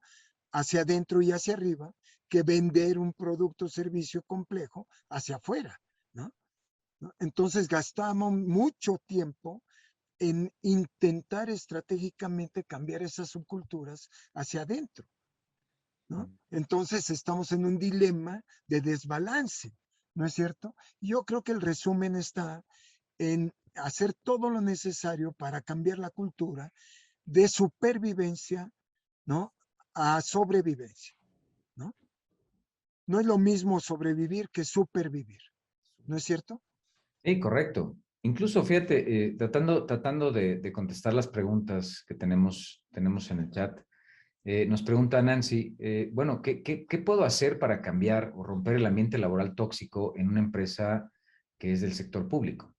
hacia adentro y hacia arriba, que vender un producto o servicio complejo hacia afuera, ¿no? Entonces gastamos mucho tiempo en intentar estratégicamente cambiar esas subculturas hacia adentro, ¿no? Entonces estamos en un dilema de desbalance, ¿no es cierto? Yo creo que el resumen está en hacer todo lo necesario para cambiar la cultura de supervivencia, ¿no? A sobrevivencia, ¿no? No es lo mismo sobrevivir que supervivir, ¿no es cierto? Sí, correcto. Incluso, fíjate, tratando de contestar las preguntas que tenemos en el chat, nos pregunta Nancy, bueno, ¿qué puedo hacer para cambiar o romper el ambiente laboral tóxico en una empresa que es del sector público?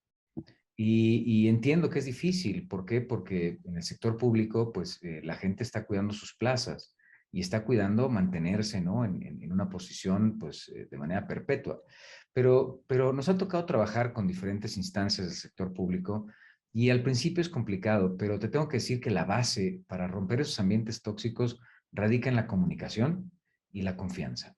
Y entiendo que es difícil. ¿Por qué? Porque en el sector público, pues la gente está cuidando sus plazas y está cuidando mantenerse, ¿no? En una posición, pues, de manera perpetua. Pero nos ha tocado trabajar con diferentes instancias del sector público y al principio es complicado, pero te tengo que decir que la base para romper esos ambientes tóxicos radica en la comunicación y la confianza.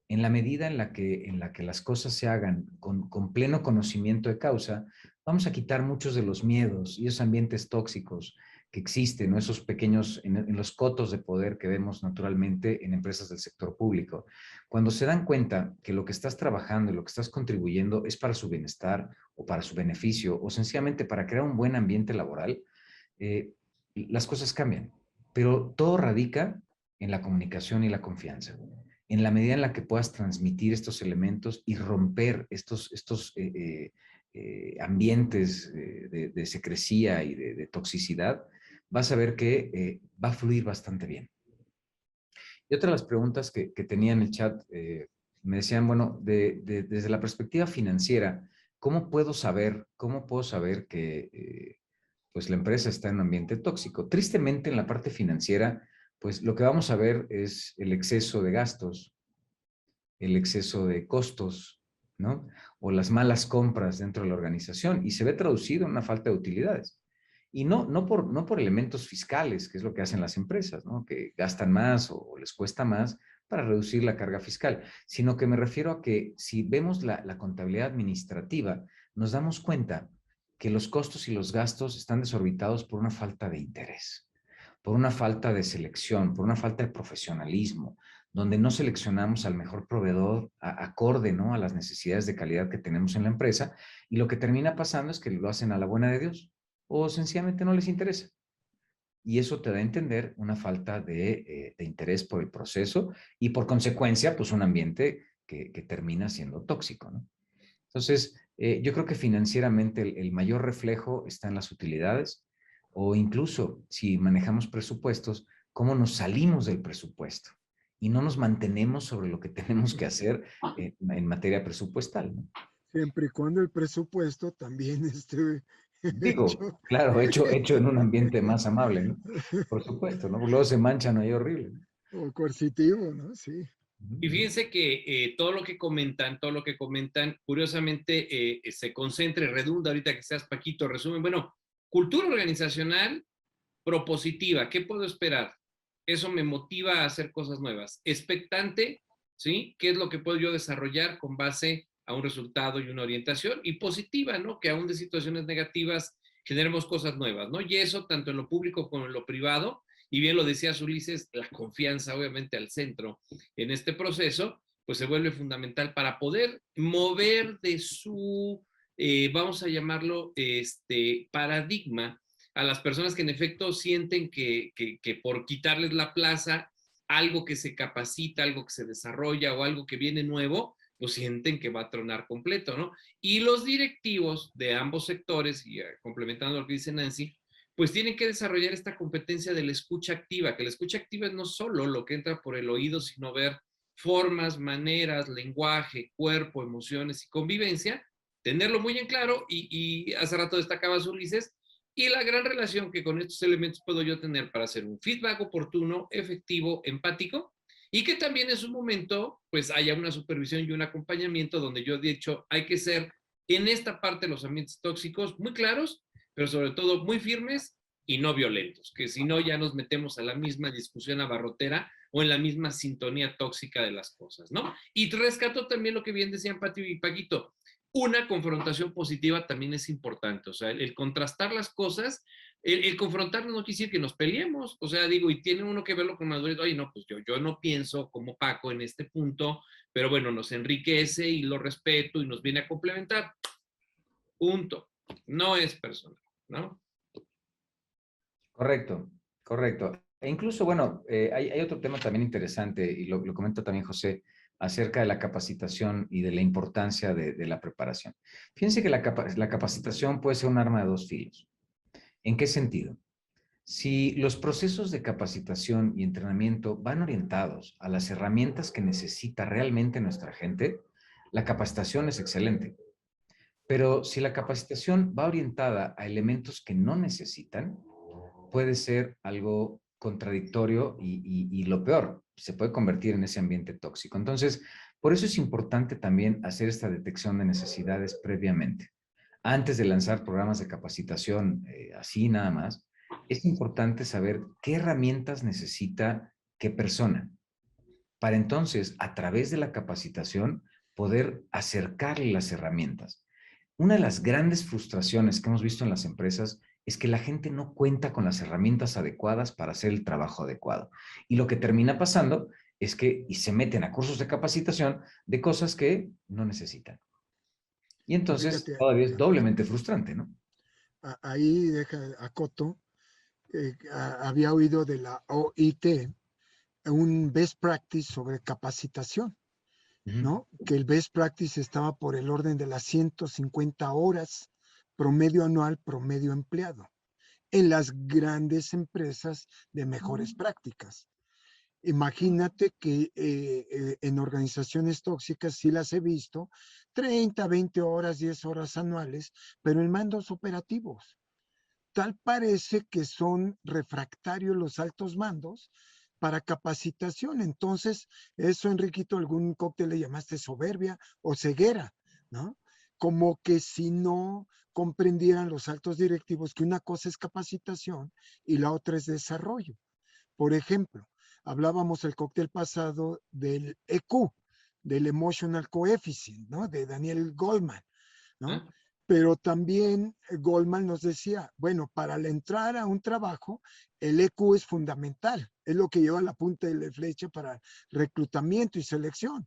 En la medida en la que las cosas se hagan con pleno conocimiento de causa, vamos a quitar muchos de los miedos y esos ambientes tóxicos que existe, ¿no? Esos pequeños, en los cotos de poder que vemos naturalmente en empresas del sector público. Cuando se dan cuenta que lo que estás trabajando y lo que estás contribuyendo es para su bienestar o para su beneficio o sencillamente para crear un buen ambiente laboral, las cosas cambian. Pero todo radica en la comunicación y la confianza. En la medida en la que puedas transmitir estos elementos y romper estos ambientes de secrecía y de toxicidad, vas a ver que va a fluir bastante bien. Y otra de las preguntas que tenía en el chat, me decían, bueno, desde la perspectiva financiera, ¿cómo puedo saber que pues la empresa está en un ambiente tóxico? Tristemente, en la parte financiera, pues lo que vamos a ver es el exceso de gastos, el exceso de costos, ¿no? O las malas compras dentro de la organización y se ve traducido en una falta de utilidades. Y no por elementos fiscales, que es lo que hacen las empresas, ¿no? Que gastan más o les cuesta más para reducir la carga fiscal, sino que me refiero a que si vemos la contabilidad administrativa, nos damos cuenta que los costos y los gastos están desorbitados por una falta de interés, por una falta de selección, por una falta de profesionalismo, donde no seleccionamos al mejor proveedor acorde, ¿no? A las necesidades de calidad que tenemos en la empresa, y lo que termina pasando es que lo hacen a la buena de Dios o sencillamente no les interesa. Y eso te da a entender una falta de interés por el proceso y por consecuencia, pues un ambiente que termina siendo tóxico, ¿no? Entonces, yo creo que financieramente el mayor reflejo está en las utilidades o incluso si manejamos presupuestos, cómo nos salimos del presupuesto y no nos mantenemos sobre lo que tenemos que hacer en materia presupuestal, ¿no? Siempre y cuando el presupuesto también esté Digo, hecho, claro, hecho en un ambiente más amable, ¿no? Por supuesto, ¿no? Luego se manchan ahí horrible, ¿no? o coercitivo, ¿no? Sí. Y fíjense que todo lo que comentan, curiosamente se concentra y redunda ahorita que seas Paquito, resumen, bueno, cultura organizacional propositiva, ¿qué puedo esperar? Eso me motiva a hacer cosas nuevas. Expectante, ¿sí? ¿Qué es lo que puedo yo desarrollar con base a un resultado y una orientación? Y positiva, ¿no? Que aún de situaciones negativas generemos cosas nuevas, ¿no? Y eso tanto en lo público como en lo privado. Y bien lo decías, Ulises, la confianza obviamente al centro en este proceso, pues se vuelve fundamental para poder mover de su, vamos a llamarlo, paradigma a las personas que en efecto sienten que por quitarles la plaza, algo que se capacita, algo que se desarrolla o algo que viene nuevo, pues sienten que va a tronar completo, ¿no? Y los directivos de ambos sectores, y complementando lo que dice Nancy, pues tienen que desarrollar esta competencia de la escucha activa, que la escucha activa es no solo lo que entra por el oído, sino ver formas, maneras, lenguaje, cuerpo, emociones y convivencia, tenerlo muy en claro y hace rato destacabas, Ulises, y la gran relación que con estos elementos puedo yo tener para hacer un feedback oportuno, efectivo, empático, y que también en su momento pues haya una supervisión y un acompañamiento donde yo he dicho hay que ser en esta parte de los ambientes tóxicos muy claros, pero sobre todo muy firmes y no violentos, que si no ya nos metemos a la misma discusión abarrotera o en la misma sintonía tóxica de las cosas, ¿no? Y rescato también lo que bien decían Pati y Paquito, una confrontación positiva también es importante, o sea, el contrastar las cosas, el confrontarnos no quiere decir que nos peleemos, o sea, digo, y tiene uno que verlo con madurez, oye, no, pues yo no pienso como Paco en este punto, pero bueno, nos enriquece y lo respeto y nos viene a complementar, punto, no es personal, ¿no? Correcto, correcto. E incluso, bueno, hay otro tema también interesante, y lo comenta también José, acerca de la capacitación y de la importancia de la preparación. Fíjense que la capacitación puede ser un arma de dos filos. ¿En qué sentido? Si los procesos de capacitación y entrenamiento van orientados a las herramientas que necesita realmente nuestra gente, la capacitación es excelente. Pero si la capacitación va orientada a elementos que no necesitan, puede ser algo contradictorio y lo peor, se puede convertir en ese ambiente tóxico. Entonces, por eso es importante también hacer esta detección de necesidades previamente. Antes de lanzar programas de capacitación así nada más, es importante saber qué herramientas necesita qué persona, para entonces, a través de la capacitación, poder acercarle las herramientas. Una de las grandes frustraciones que hemos visto en las empresas es que la gente no cuenta con las herramientas adecuadas para hacer el trabajo adecuado. Y lo que termina pasando es que y se meten a cursos de capacitación de cosas que no necesitan. Y entonces Fíjate, todavía es doblemente frustrante, ¿no? ahí deja acoto, había oído de la OIT un best practice sobre capacitación, ¿no? Que el best practice estaba por el orden de las 150 horas promedio anual, promedio empleado, en las grandes empresas de mejores prácticas. Imagínate que en organizaciones tóxicas sí las he visto, 30, 20 horas, 10 horas anuales, pero en mandos operativos. Tal parece que son refractarios los altos mandos para capacitación. Entonces, eso, Enriquito, algún cóctel le llamaste soberbia o ceguera, ¿no? Como que si no comprendieran los altos directivos que una cosa es capacitación y la otra es desarrollo. Por ejemplo, hablábamos el cóctel pasado del EQ, del Emotional Coefficient, ¿no? De Daniel Goleman, ¿no? ¿Ah? Pero también Goleman nos decía, bueno, para entrar a un trabajo, el EQ es fundamental, es lo que lleva la punta de la flecha para reclutamiento y selección.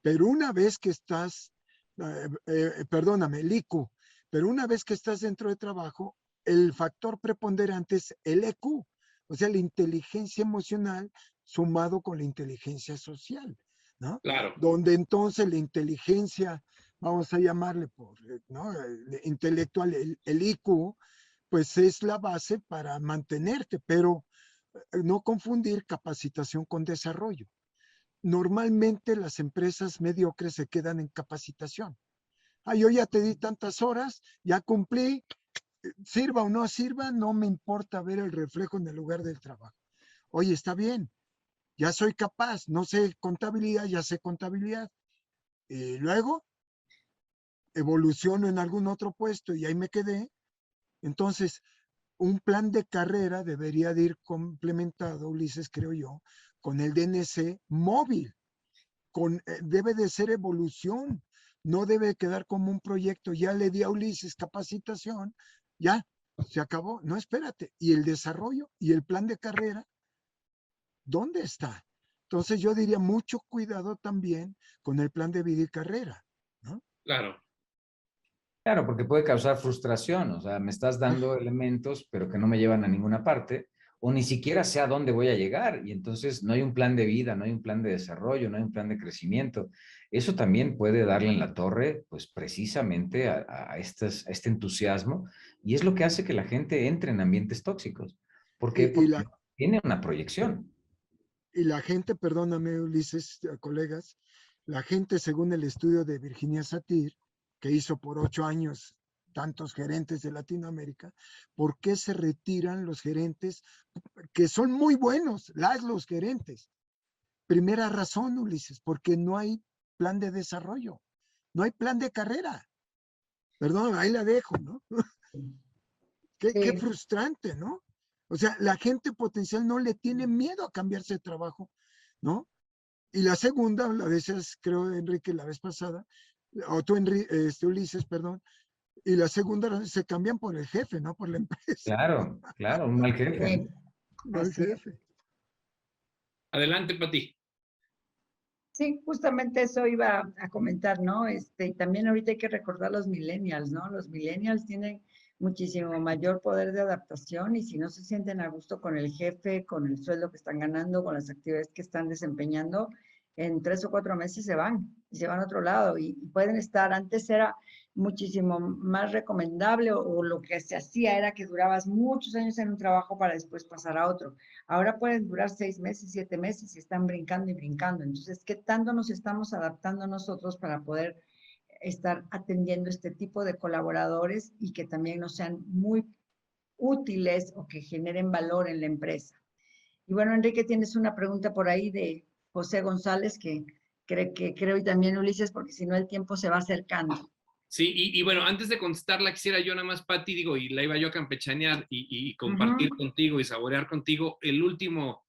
Pero una vez que estás, perdóname, el IQ, pero una vez que estás dentro de trabajo, el factor preponderante es el EQ, o sea, la inteligencia emocional sumado con la inteligencia social, ¿no? Claro, Donde entonces la inteligencia, vamos a llamarle por, ¿no? Intelectual, el IQ, pues es la base para mantenerte, pero no confundir capacitación con desarrollo. Normalmente las empresas mediocres se quedan en capacitación. Ah, yo ya te di tantas horas, ya cumplí, sirva o no sirva, no me importa ver el reflejo en el lugar del trabajo. Oye, está bien, ya soy capaz, no sé contabilidad, ya sé contabilidad. Y luego evoluciono en algún otro puesto y ahí me quedé. Entonces, un plan de carrera debería de ir complementado, Ulises, creo yo, con el DNC móvil. Debe de ser evolución, no debe quedar como un proyecto. Ya le di a Ulises capacitación, ya, se acabó. No, espérate. ¿Y el desarrollo y el plan de carrera? ¿Dónde está? Entonces yo diría mucho cuidado también con el plan de vida y carrera, ¿no? claro. Claro, porque puede causar frustración, o sea, me estás dando elementos, pero que no me llevan a ninguna parte, o ni siquiera sé a dónde voy a llegar, y entonces no hay un plan de vida, no hay un plan de desarrollo, no hay un plan de crecimiento. Eso también puede darle en la torre, pues precisamente a este entusiasmo, y es lo que hace que la gente entre en ambientes tóxicos. ¿Por qué? Y, y, Porque la, tiene una proyección. y la gente, perdóname, Ulises, colegas, la gente, según el estudio de Virginia Satir, que hizo por 8 años tantos gerentes de Latinoamérica, ¿por qué se retiran los gerentes que son muy buenos, los gerentes? Primera razón, Ulises, porque no hay plan de desarrollo, no hay plan de carrera. Perdón, ahí la dejo, ¿no? Qué Sí. frustrante, ¿no? O sea, la gente potencial no le tiene miedo a cambiarse de trabajo, ¿no? Y la segunda, la decías, creo, Enrique, la vez pasada, o tú, Ulises, perdón, y la segunda se cambian por el jefe, no por la empresa, Claro, claro, un mal jefe. Sí, no el así es. jefe. Adelante, Pati. Sí, justamente eso iba a comentar, ¿no? Y también ahorita hay que recordar los millennials, ¿no? Los millennials tienen muchísimo mayor poder de adaptación y si no se sienten a gusto con el jefe, con el sueldo que están ganando, con las actividades que están desempeñando, en 3 o 4 meses se van y se van a otro lado y pueden estar, antes era muchísimo más recomendable o lo que se hacía era que durabas muchos años en un trabajo para después pasar a otro. Ahora pueden durar 6 meses, 7 meses y están brincando y brincando. Entonces, ¿qué tanto nos estamos adaptando nosotros para poder estar atendiendo este tipo de colaboradores y que también nos sean muy útiles o que generen valor en la empresa? Y bueno, Enrique, tienes una pregunta por ahí de José González que creo y también Ulises, porque si no el tiempo se va acercando. Sí, y bueno, antes de contestarla, quisiera yo nada más, Pati, digo, y la iba yo a campechanear y compartir contigo y saborear contigo el último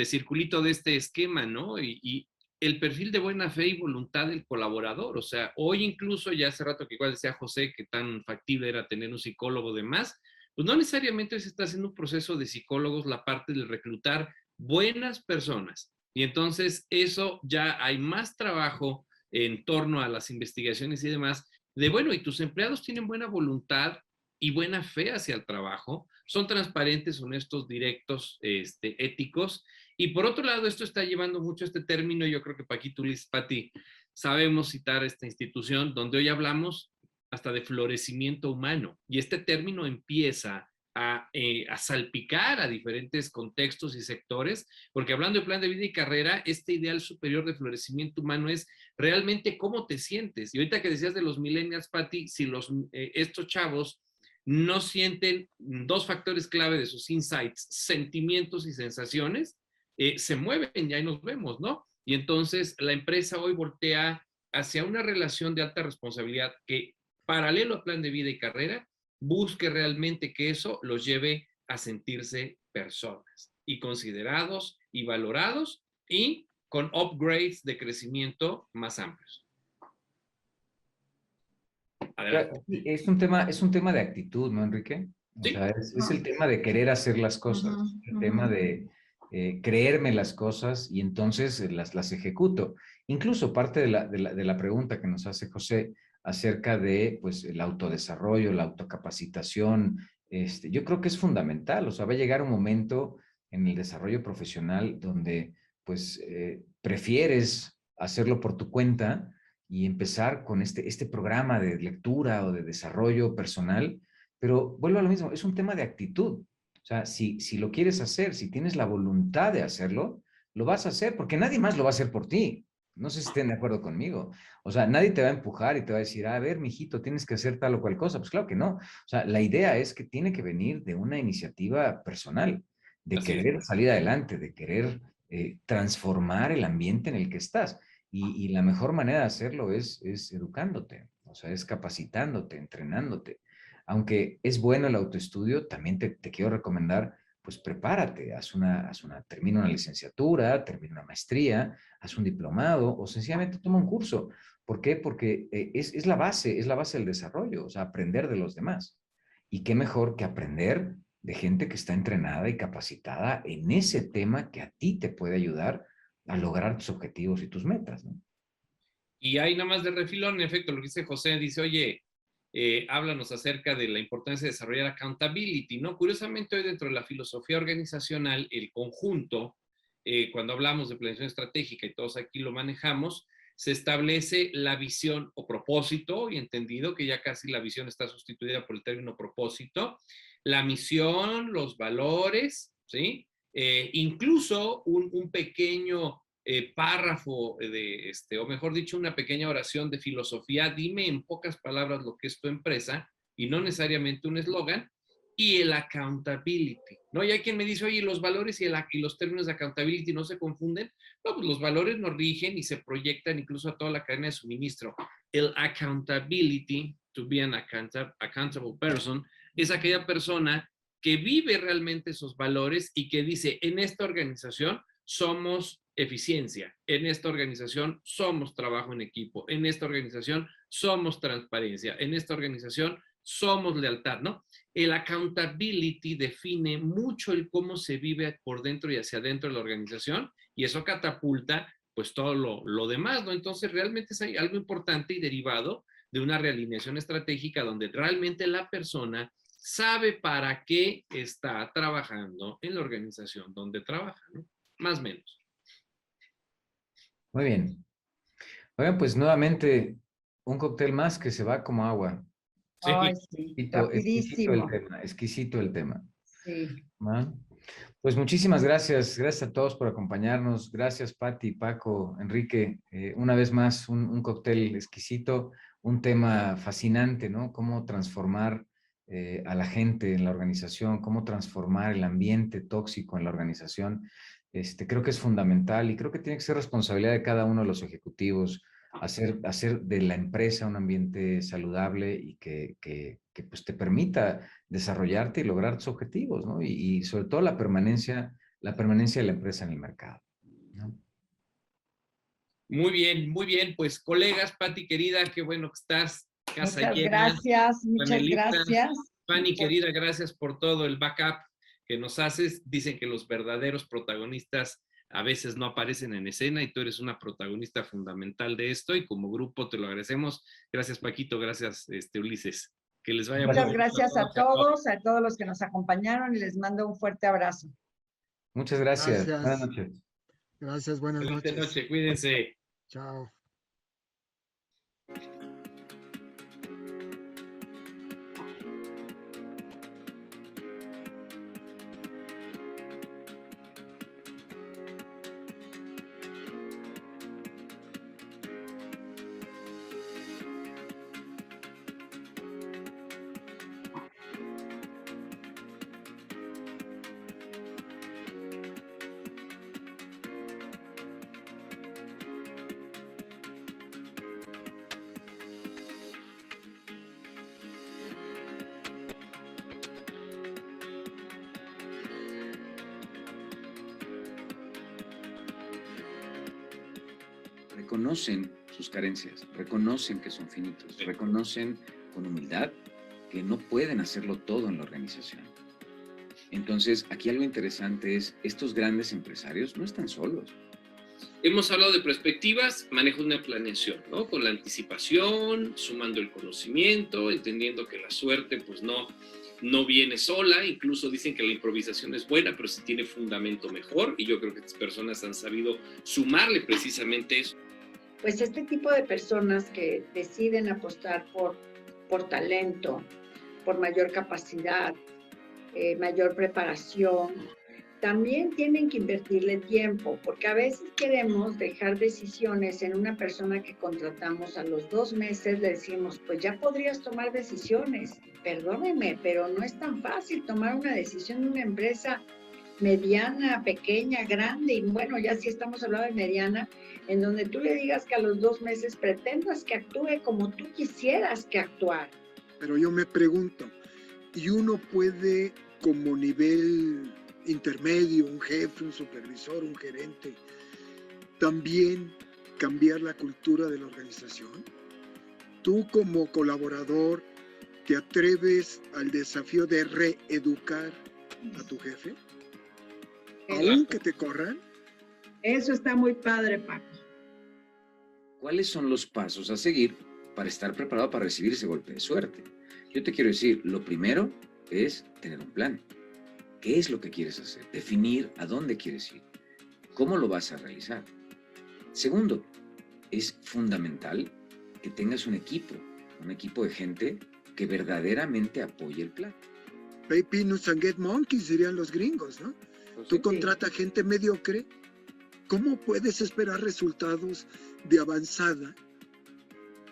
circulito de este esquema, ¿no? Y el perfil de buena fe y voluntad del colaborador. O sea, hoy incluso, ya hace rato que igual decía José que tan factible era tener un psicólogo de más, pues no necesariamente se está haciendo un proceso de psicólogos la parte de reclutar buenas personas. Y entonces eso ya hay más trabajo en torno a las investigaciones y demás, de bueno, y tus empleados tienen buena voluntad y buena fe hacia el trabajo, son transparentes, honestos, directos, éticos. Y por otro lado, esto está llevando mucho este término, yo creo que Paquito, Luis, Pati, sabemos citar esta institución donde hoy hablamos hasta de florecimiento humano. Y este término empieza a salpicar a diferentes contextos y sectores, porque hablando de plan de vida y carrera, este ideal superior de florecimiento humano es realmente cómo te sientes. Y ahorita que decías de los millennials, Pati, si estos chavos no sienten dos factores clave de sus insights, sentimientos y sensaciones, se mueven y ahí nos vemos, ¿no? Y entonces la empresa hoy voltea hacia una relación de alta responsabilidad que, paralelo a plan de vida y carrera, busque realmente que eso los lleve a sentirse personas y considerados y valorados y con upgrades de crecimiento más amplios. Adelante. Es un tema de actitud, ¿no, Enrique? O Sí. sea, es el tema de querer hacer las cosas, el tema de creerme las cosas y entonces las ejecuto. Incluso parte de la pregunta que nos hace José acerca de pues, el autodesarrollo, la autocapacitación, yo creo que es fundamental. O sea, va a llegar un momento en el desarrollo profesional donde pues prefieres hacerlo por tu cuenta y empezar con este programa de lectura o de desarrollo personal, pero vuelvo a lo mismo, es un tema de actitud. O sea, si lo quieres hacer, si tienes la voluntad de hacerlo, lo vas a hacer, porque nadie más lo va a hacer por ti. No sé si estén de acuerdo conmigo. O sea, nadie te va a empujar y te va a decir, a ver, mijito, tienes que hacer tal o cual cosa. Pues claro que no. O sea, la idea es que tiene que venir de una iniciativa personal, de Así querer salir adelante, de querer transformar el ambiente en el que estás. Y la mejor manera de hacerlo es educándote, o sea, es capacitándote, entrenándote. Aunque es bueno el autoestudio, también te quiero recomendar, pues prepárate, termina una licenciatura, termina una maestría, haz un diplomado o sencillamente toma un curso. ¿Por qué? Porque es la base del desarrollo, o sea, aprender de los demás. Y qué mejor que aprender de gente que está entrenada y capacitada en ese tema que a ti te puede ayudar a lograr tus objetivos y tus metas, ¿no? Y hay nada más de refilón, en efecto, lo que dice José, dice, oye, háblanos acerca de la importancia de desarrollar accountability, ¿no? Curiosamente, hoy dentro de la filosofía organizacional, el conjunto, cuando hablamos de planeación estratégica y todos aquí lo manejamos, se establece la visión o propósito, y entendido que ya casi la visión está sustituida por el término propósito, la misión, los valores, ¿sí? Incluso un pequeño párrafo o mejor dicho, una pequeña oración de filosofía, dime en pocas palabras lo que es tu empresa, y no necesariamente un eslogan, y el accountability, ¿no? Y hay quien me dice, oye, los valores y los términos de accountability no se confunden. No, pues los valores nos rigen y se proyectan incluso a toda la cadena de suministro. El accountability, to be an accountable person, es aquella persona que vive realmente esos valores y que dice, en esta organización somos eficiencia, en esta organización somos trabajo en equipo, en esta organización somos transparencia, en esta organización somos lealtad, ¿no? El accountability define mucho el cómo se vive por dentro y hacia adentro de la organización, y eso catapulta pues todo lo demás, ¿no? Entonces realmente es algo importante y derivado de una realineación estratégica donde realmente la persona sabe para qué está trabajando en la organización donde trabaja, ¿no? Más o menos. Muy bien. Oigan, pues nuevamente un cóctel más que se va como agua. Sí. Ay, sí, rapidísimo. Exquisito el tema. Sí. ¿No? Pues muchísimas gracias. Gracias a todos por acompañarnos. Gracias, Pati, Paco, Enrique. Una vez más, un cóctel exquisito, un tema fascinante, ¿no? Cómo transformar a la gente en la organización, cómo transformar el ambiente tóxico en la organización. Creo que es fundamental y creo que tiene que ser responsabilidad de cada uno de los ejecutivos hacer de la empresa un ambiente saludable y que pues te permita desarrollarte y lograr tus objetivos, ¿no? Y sobre todo la permanencia de la empresa en el mercado, ¿no? Muy bien, pues colegas, Pati querida, qué bueno que estás, casa Muchas llena, gracias, muchas panelistas, gracias. Fanny, querida, gracias por todo el backup que nos haces. Dicen que los verdaderos protagonistas a veces no aparecen en escena y tú eres una protagonista fundamental de esto y como grupo te lo agradecemos. Gracias, Paquito, gracias, Ulises. Que les vaya muy Muchas bien. gracias a todos los que nos acompañaron y les mando un fuerte abrazo. Muchas gracias. Gracias. Buenas noches. Gracias, buenas Excelente noches. noche, cuídense. Chao. Reconocen sus carencias, reconocen que son finitos, reconocen con humildad que no pueden hacerlo todo en la organización. Entonces, aquí algo interesante es, estos grandes empresarios no están solos. Hemos hablado de perspectivas, manejo una planeación, ¿no? Con la anticipación, sumando el conocimiento, entendiendo que la suerte, pues no viene sola. Incluso dicen que la improvisación es buena, pero si tiene fundamento mejor. Y yo creo que estas personas han sabido sumarle precisamente eso. Pues este tipo de personas que deciden apostar por talento, por mayor capacidad, mayor preparación, también tienen que invertirle tiempo, porque a veces queremos dejar decisiones en una persona que contratamos a los 2 meses, le decimos, pues ya podrías tomar decisiones. Perdóneme, pero no es tan fácil tomar una decisión en una empresa mediana, pequeña, grande, y bueno, ya sí estamos hablando de mediana, en donde tú le digas que a los 2 meses pretendas que actúe como tú quisieras que actuara. Pero yo me pregunto, ¿y uno puede como nivel intermedio, un jefe, un supervisor, un gerente, también cambiar la cultura de la organización? Tú como colaborador, ¿te atreves al desafío de reeducar a tu jefe? ¿Aún que te corran? Eso está muy padre, Paco. ¿Cuáles son los pasos a seguir para estar preparado para recibir ese golpe de suerte? Yo te quiero decir, lo primero es tener un plan. ¿Qué es lo que quieres hacer? Definir a dónde quieres ir. ¿Cómo lo vas a realizar? Segundo, es fundamental que tengas un equipo de gente que verdaderamente apoye el plan. Pay peanuts and get monkeys, dirían los gringos, ¿no? Pues Tú sí. contratas gente mediocre, ¿cómo puedes esperar resultados de avanzada?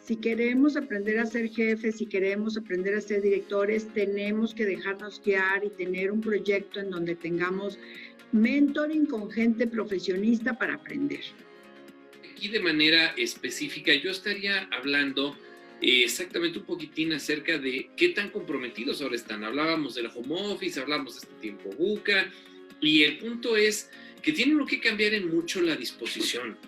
Si queremos aprender a ser jefes, si queremos aprender a ser directores, tenemos que dejarnos guiar y tener un proyecto en donde tengamos mentoring con gente profesionista para aprender. Aquí de manera específica yo estaría hablando exactamente un poquitín acerca de qué tan comprometidos ahora están. Hablábamos del home office, hablamos de este tiempo buca, y el punto es que tiene uno que cambiar en mucho la disposición.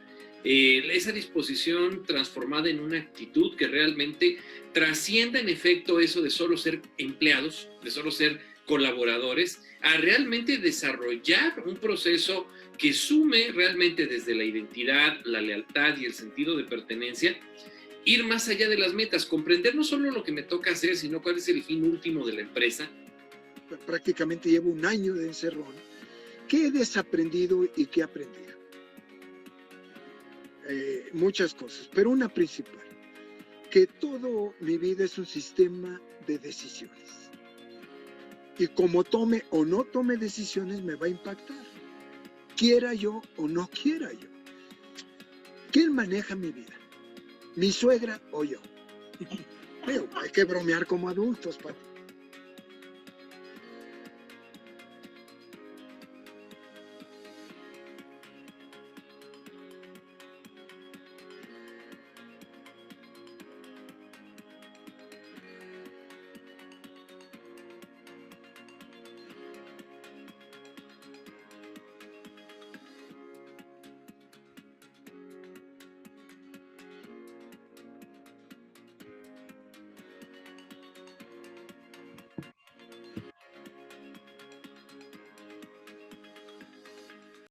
Esa disposición transformada en una actitud que realmente trascienda en efecto eso de solo ser empleados, de solo ser colaboradores, a realmente desarrollar un proceso que sume realmente desde la identidad, la lealtad y el sentido de pertenencia, ir más allá de las metas, comprender no solo lo que me toca hacer, sino cuál es el fin último de la empresa. Prácticamente llevo 1 año de encerrón. ¿Qué he desaprendido y qué he aprendido? Muchas cosas, pero una principal, que toda mi vida es un sistema de decisiones. Y como tome o no tome decisiones me va a impactar, quiera yo o no quiera yo. ¿Quién maneja mi vida? ¿Mi suegra o yo? Pero hay que bromear como adultos, Pati.